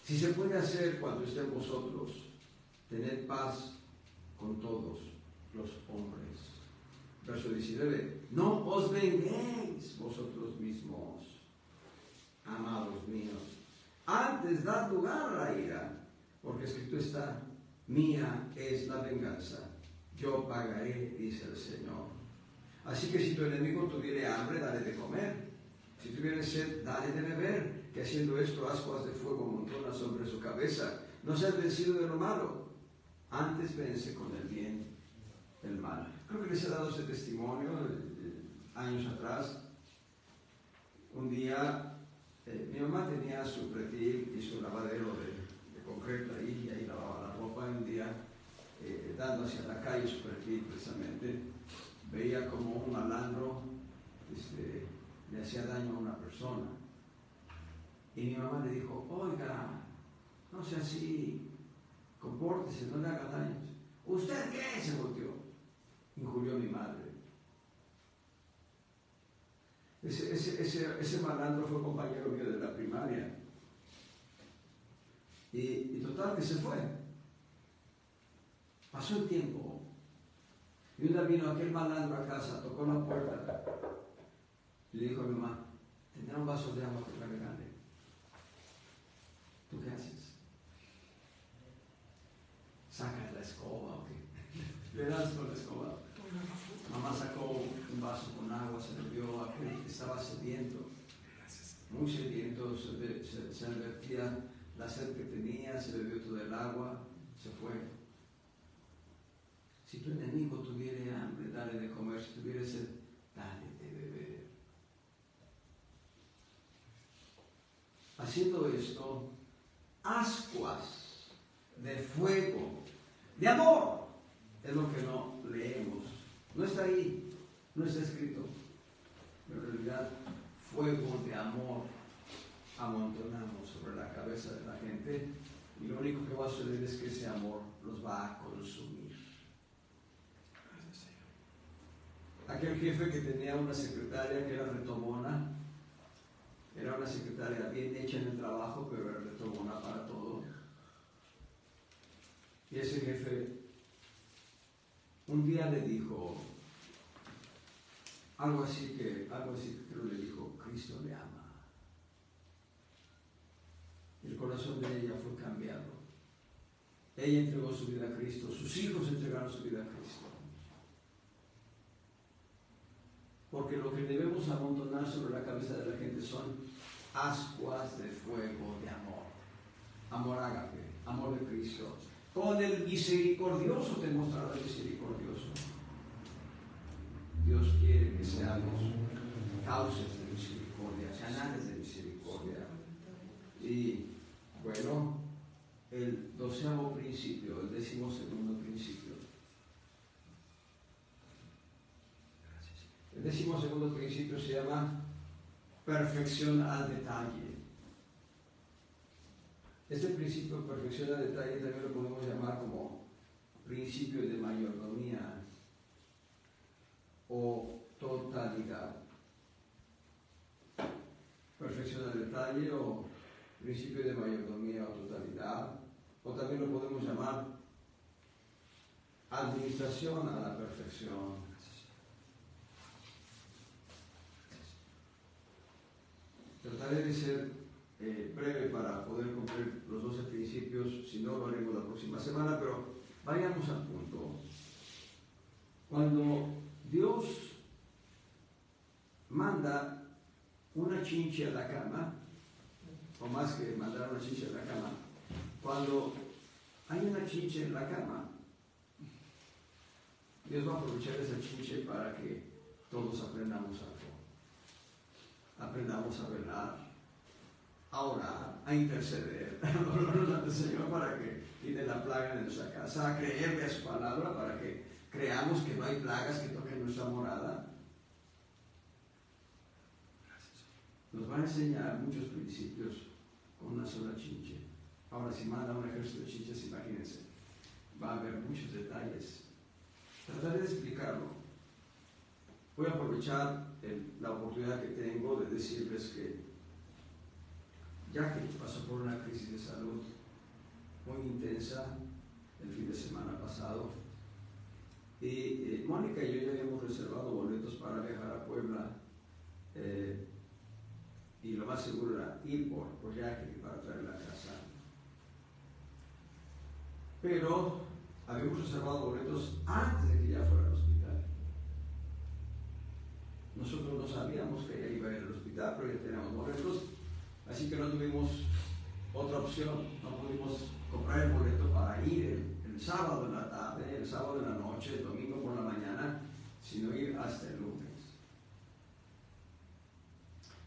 Speaker 1: Si se puede hacer cuando estén vosotros, tened paz con todos los hombres. Verso 19. No os venguéis vosotros mismos, amados míos. Antes dad lugar a la ira, porque escrito está: mía es la venganza, yo pagaré, dice el Señor. Así que si tu enemigo tuviere hambre, dale de comer. Si tuviere sed, dale de beber, que haciendo esto ascuas de fuego amontonas sobre su cabeza. No seas vencido de lo malo, antes vence con el bien el mal. Creo que les he dado ese testimonio años atrás. Un día mi mamá tenía su pretil y su lavadero de concreto ahí, y ahí lavaba la ropa. Y un día, dando hacia la calle su pretil precisamente, veía como un malandro le hacía daño a una persona. Y mi mamá le dijo: oiga, no sea así, compórtese, no le haga daño. ¿Usted qué? Se volteó. Injurió a mi madre. Ese malandro fue compañero mío de la primaria. Y total que se fue. Pasó el tiempo. Y un día vino aquel malandro a casa, tocó la puerta. Y le dijo a mi mamá: ¿tendrá un vaso de agua que me regale? ¿Tú qué haces? ¿Sacas la escoba o qué? ¿Le das con la escoba? Mamá sacó un vaso con agua, se lo dio a aquel que estaba sediento, muy sediento, se advertía la sed que tenía, se bebió todo el agua, se fue. Si tu enemigo tuviere hambre, dale de comer; si tuviere sed, dale de beber. Haciendo esto, ascuas de fuego, de amor, es lo que no leemos. No está ahí, no está escrito, pero en realidad fuego de amor amontonamos sobre la cabeza de la gente, y lo único que va a suceder es que ese amor los va a consumir. Aquel jefe que tenía una secretaria que era retomona, era una secretaria bien hecha en el trabajo, pero era retomona para todo. Y ese jefe un día le dijo algo así que creo le dijo: Cristo le ama. El corazón de ella fue cambiado. Ella entregó su vida a Cristo, sus hijos entregaron su vida a Cristo. Porque lo que debemos amontonar sobre la cabeza de la gente son ascuas de fuego de amor. Amor ágape, amor de Cristo. Con el misericordioso te mostrará misericordioso. Dios quiere que seamos causas de misericordia, canales de misericordia. Y bueno, el 12º principio, el 12º principio. El 12º principio se llama perfección al detalle. Este principio de perfección al detalle también lo podemos llamar como principio de mayordomía o totalidad. Perfección al detalle o principio de mayordomía o totalidad, o también lo podemos llamar administración a la perfección. Trataré de ser breve para poder cumplir los 12 principios, si no lo haremos la próxima semana, pero vayamos al punto. Cuando Dios manda una chinche a la cama, o más que mandar una chinche a la cama, cuando hay una chinche en la cama, Dios va a aprovechar esa chinche para que todos aprendamos algo. Aprendamos a velar, a orar, a interceder, a hablarnos ante el Señor para que quite la plaga de nuestra casa, a creerle a su palabra para que creamos que no hay plagas que toquen nuestra morada. Nos va a enseñar muchos principios con una sola chinche. Ahora, si manda un ejército de chinches, imagínense, va a haber muchos detalles. Trataré de explicarlo. Voy a aprovechar la oportunidad que tengo de decirles que Jackie pasó por una crisis de salud muy intensa el fin de semana pasado y Mónica y yo ya habíamos reservado boletos para viajar a Puebla y lo más seguro era ir por Jackie para traerla a casa. Pero habíamos reservado boletos antes de que ella fuera al hospital. Nosotros no sabíamos que ella iba a ir al hospital, pero ya teníamos boletos, así que no tuvimos otra opción. No pudimos comprar el boleto para ir el sábado en la tarde, el sábado en la noche, el domingo por la mañana, sino ir hasta el lunes.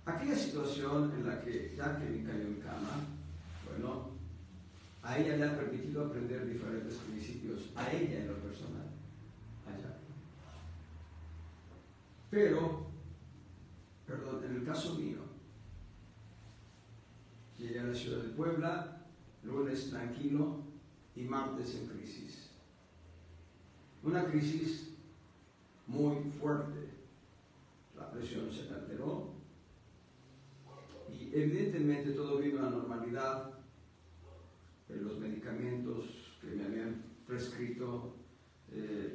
Speaker 1: Aquella situación en la que Jacqueline cayó en cama, bueno, a ella le ha permitido aprender diferentes principios, a ella en lo personal, a Jacqueline. Pero, en el caso mío, llegué a la ciudad de Puebla, lunes tranquilo y martes en crisis. Una crisis muy fuerte. La presión se alteró y evidentemente todo vino a la normalidad. Los medicamentos que me habían prescrito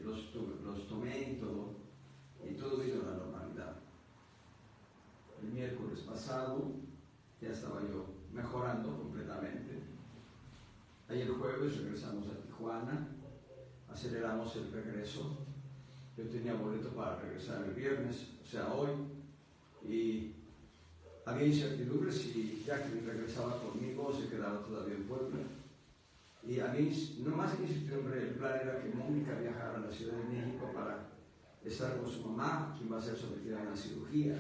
Speaker 1: los tomé y todo vino a la normalidad. El miércoles pasado ya estaba yo mejorando completamente. Ayer jueves regresamos a Tijuana, aceleramos el regreso. Yo tenía boleto para regresar el viernes, o sea hoy, y había incertidumbre si Jacqueline regresaba conmigo o se quedaba todavía en Puebla. Y a mí, no más que incertidumbre, el plan era que Mónica viajara a la Ciudad de México para estar con su mamá, quien va a ser sometida a una cirugía.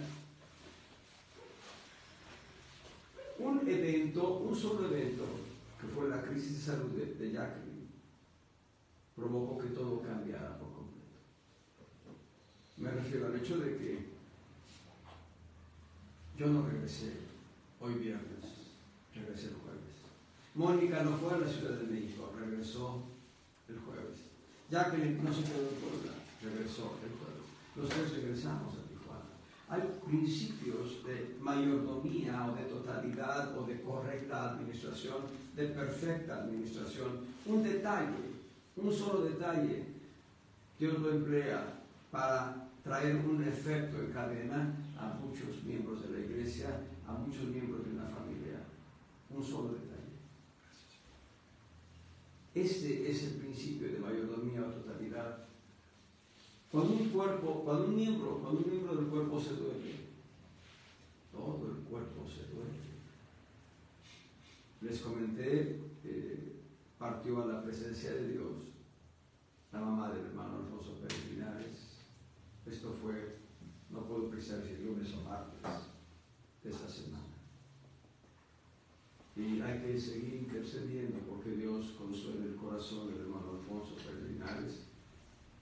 Speaker 1: Un solo evento, que fue la crisis de salud de Jacqueline, provocó que todo cambiara por completo. Me refiero al hecho de que yo no regresé hoy viernes, regresé el jueves. Mónica no fue a la Ciudad de México, regresó el jueves. Jacqueline no se quedó en Puebla, regresó el jueves. Los tres regresamos a Tijuana. Hay principios de mayordomía o de totalidad o de correcta administración, de perfecta administración. Un detalle, un solo detalle, Dios lo emplea para traer un efecto en cadena a muchos miembros de la iglesia, a muchos miembros de una familia. Un solo detalle. Este es el principio de mayordomía o totalidad. Cuando un miembro del cuerpo se duele, todo el cuerpo se duele. Les comenté que partió a la presencia de Dios la mamá del hermano Alfonso Pérez Linares. Esto fue, no puedo precisar si el lunes o martes de esta semana. Y hay que seguir intercediendo porque Dios consuele el corazón del hermano Alfonso Pérez Linares.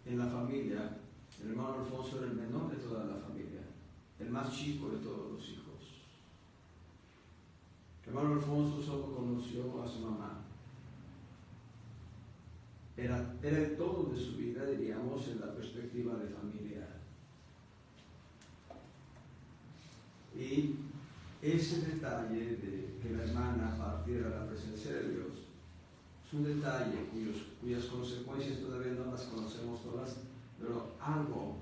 Speaker 1: En la familia, el hermano Alfonso era el menor de toda la familia, el más chico de todos los hijos. El hermano Alfonso solo conoció a su mamá. Era el todo de su vida, diríamos, en la perspectiva de familia. Y ese detalle de que la hermana partiera a la presencia de Dios es un detalle cuyas consecuencias todavía no las conocemos todas, pero algo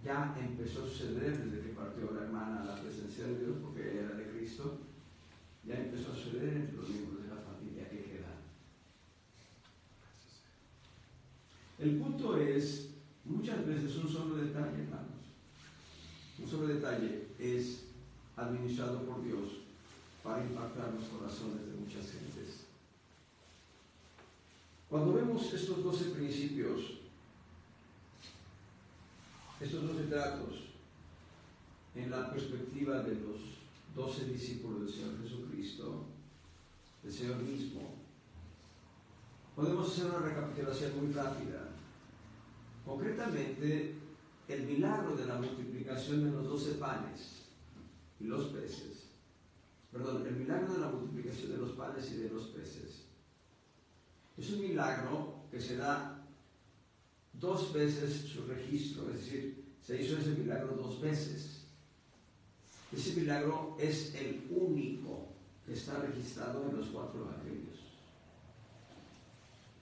Speaker 1: ya empezó a suceder desde que partió la hermana a la presencia de Dios, porque ella era de Cristo. Ya empezó a suceder entre los miembros de la familia que quedan. El punto es, muchas veces un solo detalle, hermanos, un solo detalle es administrado por Dios para impactar los corazones de muchas gentes. Cuando vemos estos 12 principios, estos 12 tratos, en la perspectiva de los 12 discípulos del Señor Jesucristo, del Señor mismo, podemos hacer una recapitulación muy rápida. Concretamente, el milagro de la multiplicación de los 12 panes y los peces. El milagro de la multiplicación de los panes y de los peces. Es un milagro que se da 2 veces su registro, es decir, se hizo ese milagro 2 veces. Ese milagro es el único que está registrado en los 4 evangelios.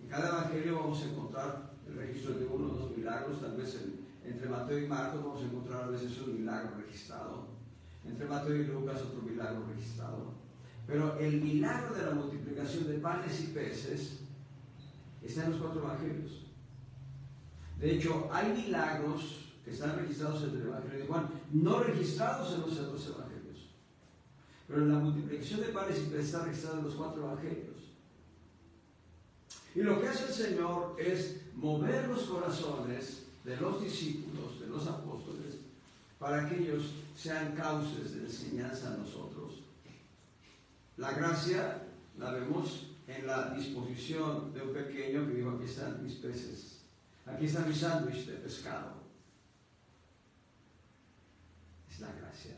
Speaker 1: En cada evangelio vamos a encontrar el registro de 1 o 2 milagros, tal vez entre Mateo y Marcos vamos a encontrar a veces un milagro registrado, entre Mateo y Lucas otro milagro registrado, pero el milagro de la multiplicación de panes y peces está en los 4 evangelios. De hecho, hay milagros que están registrados en el Evangelio de Juan, no registrados en los otros evangelios, pero la multiplicación de panes y peces está registrada en los 4 evangelios. Y lo que hace el Señor es mover los corazones de los discípulos, de los apóstoles, para que ellos sean cauces de enseñanza a nosotros. La gracia la vemos en la disposición de un pequeño que dijo: aquí están mis peces, aquí está mi sándwich de pescado. Es la gracia.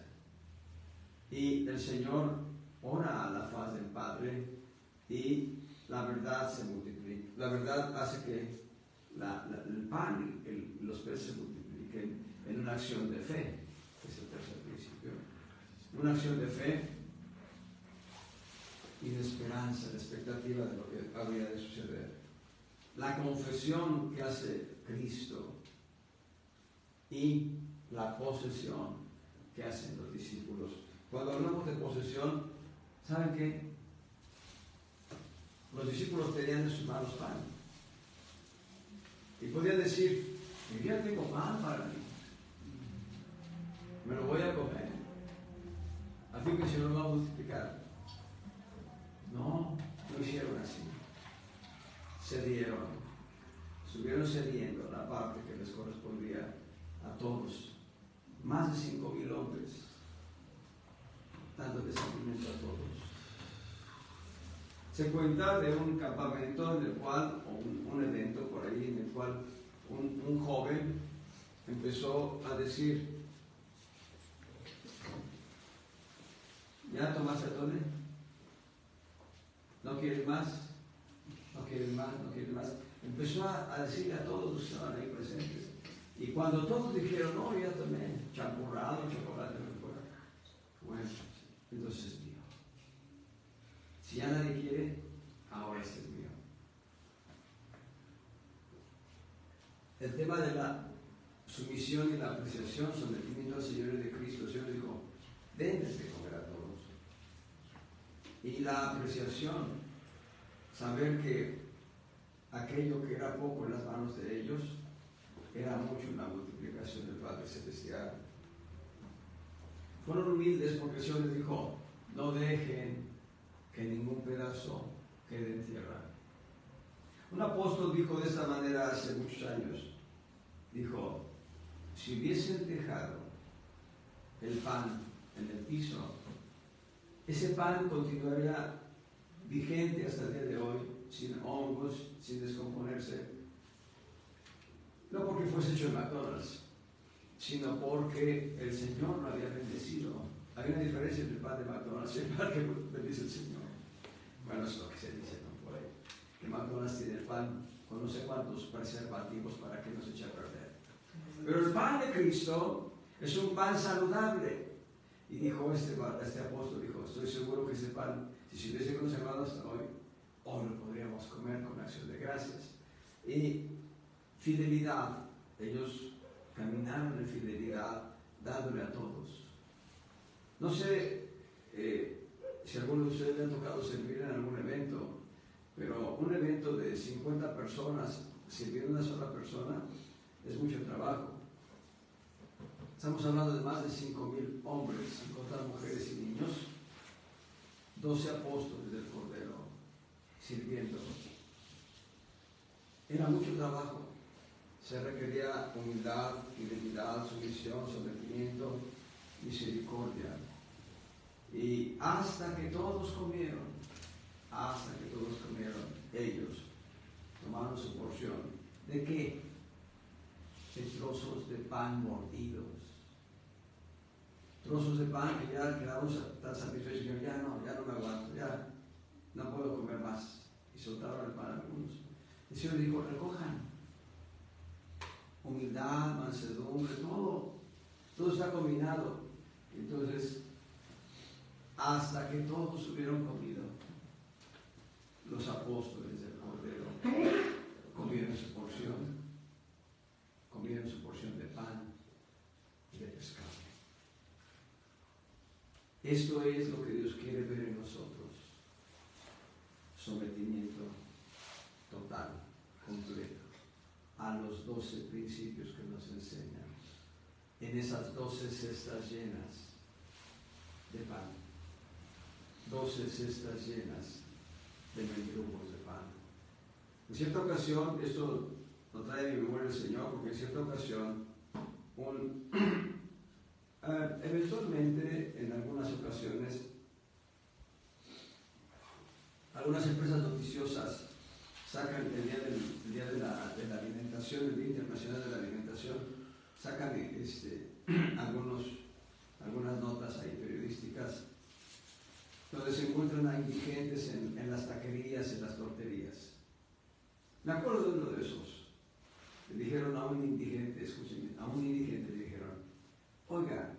Speaker 1: Y el Señor ora a la faz del Padre y la verdad se multiplica. La verdad hace que el pan y los peces se multipliquen en una acción de fe. Es el tercer principio. Una acción de fe y de esperanza, de expectativa de lo que habría de suceder. La confesión que hace Cristo y la posesión que hacen los discípulos. Cuando hablamos de posesión, ¿saben qué? Los discípulos tenían en sus manos pan y podían decir: yo ya tengo pan para mí, me lo voy a comer, así que el Señor lo va a multiplicar. No hicieron así. Cedieron, estuvieron cediendo la parte que les correspondía a todos. Más de 5,000 hombres, dándoles alimento a todos. Se cuenta de un campamento en el cual, o un evento por ahí, en el cual un joven empezó a decir: ¿ya tomaste atole? ¿No quieres más? ¿No quieres más? ¿No quieres más? Empezó a decirle a todos los que estaban ahí presentes. Y cuando todos dijeron: no, ya tomé champurrado, chocolate, bueno, entonces es mío. Si ya nadie quiere, ahora este es mío. El tema de la sumisión y la apreciación, sometimiento al Señor de Cristo. El Señor dijo: denles de comer a todos. Y la apreciación, saber que aquello que era poco en las manos de ellos era mucho en la multiplicación del Padre Celestial. Fueron humildes porque el Señor les dijo: no dejen que ningún pedazo quede en tierra. Un apóstol dijo de esta manera hace muchos años: dijo, si hubiesen dejado el pan en el piso, ese pan continuaría vigente hasta el día de hoy, sin hongos, sin descomponerse. No porque fuese hecho en McDonald's, sino porque el Señor lo había bendecido. Hay una diferencia entre el pan de McDonald's y el pan que bendice el Señor. Bueno, es lo que se dice, ¿no? Por ahí. Que McDonald's tiene el pan con no sé cuántos preservativos para que no se eche a perder. Pero el pan de Cristo es un pan saludable. Y dijo este apóstol, dijo, estoy seguro que ese pan, si se hubiese conservado hasta hoy lo podríamos comer con acción de gracias. Y fidelidad, ellos caminaron en fidelidad, dándole a todos. No sé si a alguno de ustedes le ha tocado servir en algún evento, pero un evento de 50 personas, servir a una sola persona, es mucho trabajo. Estamos hablando de más de 5,000 hombres, sin contar mujeres y niños, 12 apóstoles del Cordero sirviendo. Era mucho trabajo. Se requería humildad, fidelidad, sumisión, sometimiento, misericordia. Y hasta que todos comieron, ellos tomaron su porción. ¿De qué? De trozos de pan mordidos. Trozos de pan que ya quedaron tan satisfechos, ya no me aguanto, ya no puedo comer más. Y soltaron el pan a algunos. El Señor dijo, recojan. Humildad, mansedumbre, todo está combinado. Entonces, hasta que todos hubieron comido, los apóstoles del Cordero comieron su porción de pan y de pescado. Esto es lo que Dios quiere ver en nosotros: sometimiento total, completo, a los 12 principios que nos enseñan, en esas 12 cestas llenas de pan, 12 cestas llenas de mendrugos de pan. En cierta ocasión, esto lo trae a mi memoria el Señor, porque en cierta ocasión, eventualmente, en algunas ocasiones, algunas empresas noticiosas sacan el día de la alimentación, el Día Internacional de la Alimentación, sacan algunas notas ahí periodísticas donde se encuentran a indigentes en las taquerías, en las torterías. Me acuerdo de uno de esos. Le dijeron a un indigente, escúchenme, le dijeron, oiga,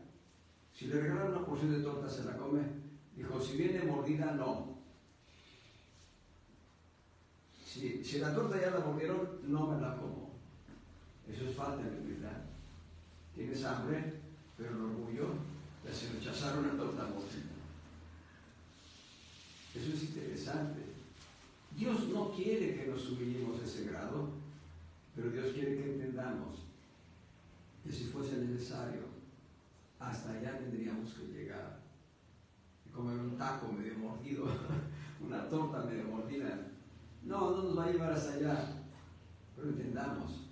Speaker 1: si le regalan una porción de torta, ¿se la come? Dijo, si viene mordida, no. Si la torta ya la mordieron, no me la como. Eso es falta de humildad. Tienes hambre, pero el orgullo te hace rechazar una torta mordida. Eso es interesante. Dios no quiere que nos humillemos a ese grado, pero Dios quiere que entendamos que si fuese necesario, hasta allá tendríamos que llegar. Y comer un taco medio mordido, una torta medio mordida, no nos va a llevar hasta allá. Pero entendamos,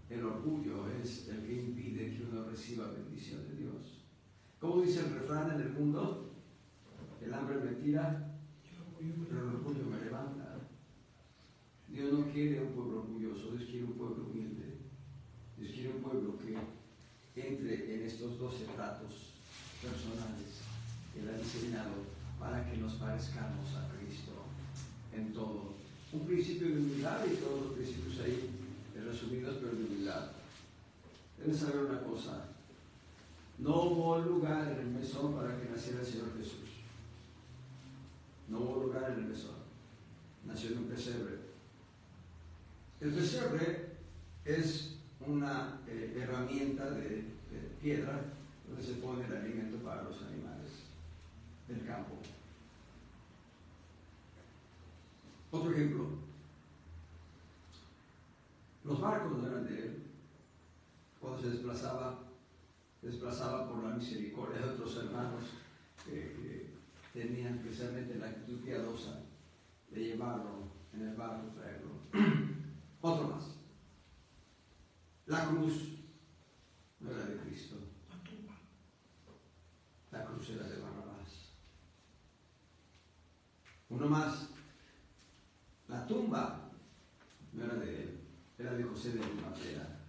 Speaker 1: el orgullo es el que impide que uno reciba bendición de Dios. ¿Cómo dice el refrán en el mundo? El hambre me tira, pero el orgullo me levanta. Dios no quiere un pueblo orgulloso, Dios quiere un pueblo humilde. Dios quiere un pueblo que entre en estos 12 tratos personales que Él ha diseñado para que nos parezcamos a Cristo en todo. Un principio de humildad, y todos los principios ahí resumidos, pero de humildad. Deben saber una cosa: no hubo lugar en el mesón para que naciera el Señor Jesús. No hubo lugar en el mesón. Nació en un pesebre. El pesebre es una herramienta de piedra donde se pone el alimento para los animales del campo. Otro ejemplo: los barcos no eran de él. Cuando se desplazaba por la misericordia de otros hermanos que tenían precisamente la actitud piadosa de llevarlo en el barco, traerlo. Otro más: la cruz no era de Cristo, la cruz era de Barrabás. Uno más: la tumba no era de él, era de José de Arimatea.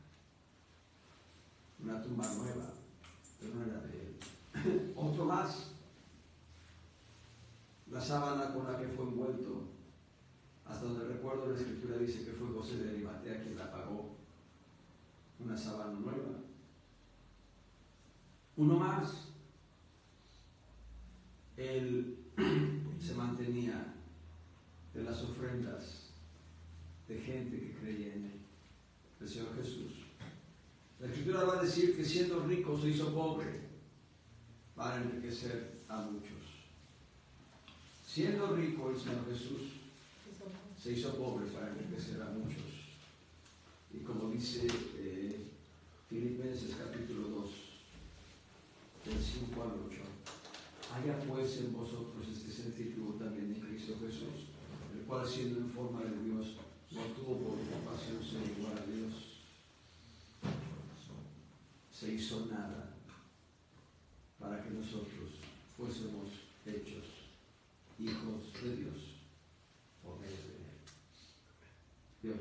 Speaker 1: Una tumba nueva, pero no era de él. Otro más: la sábana con la que fue envuelto, hasta donde recuerdo la escritura dice que fue José de Arimatea quien la pagó. Una sábana nueva. Uno más: él se mantenía de las ofrendas de gente que creía en él, el Señor Jesús. La escritura va a decir que siendo rico se hizo pobre para enriquecer a muchos. Siendo rico, el Señor Jesús se hizo pobre para enriquecer a muchos. Y como dice Filipenses capítulo 2, del 5 al 8, haya pues en vosotros este sentir que hubo también en Cristo Jesús, el cual siendo en forma de Dios, no tuvo por compasión ser igual a Dios. Se hizo nada para que nosotros fuésemos hechos hijos de Dios por medio de Él. Dios.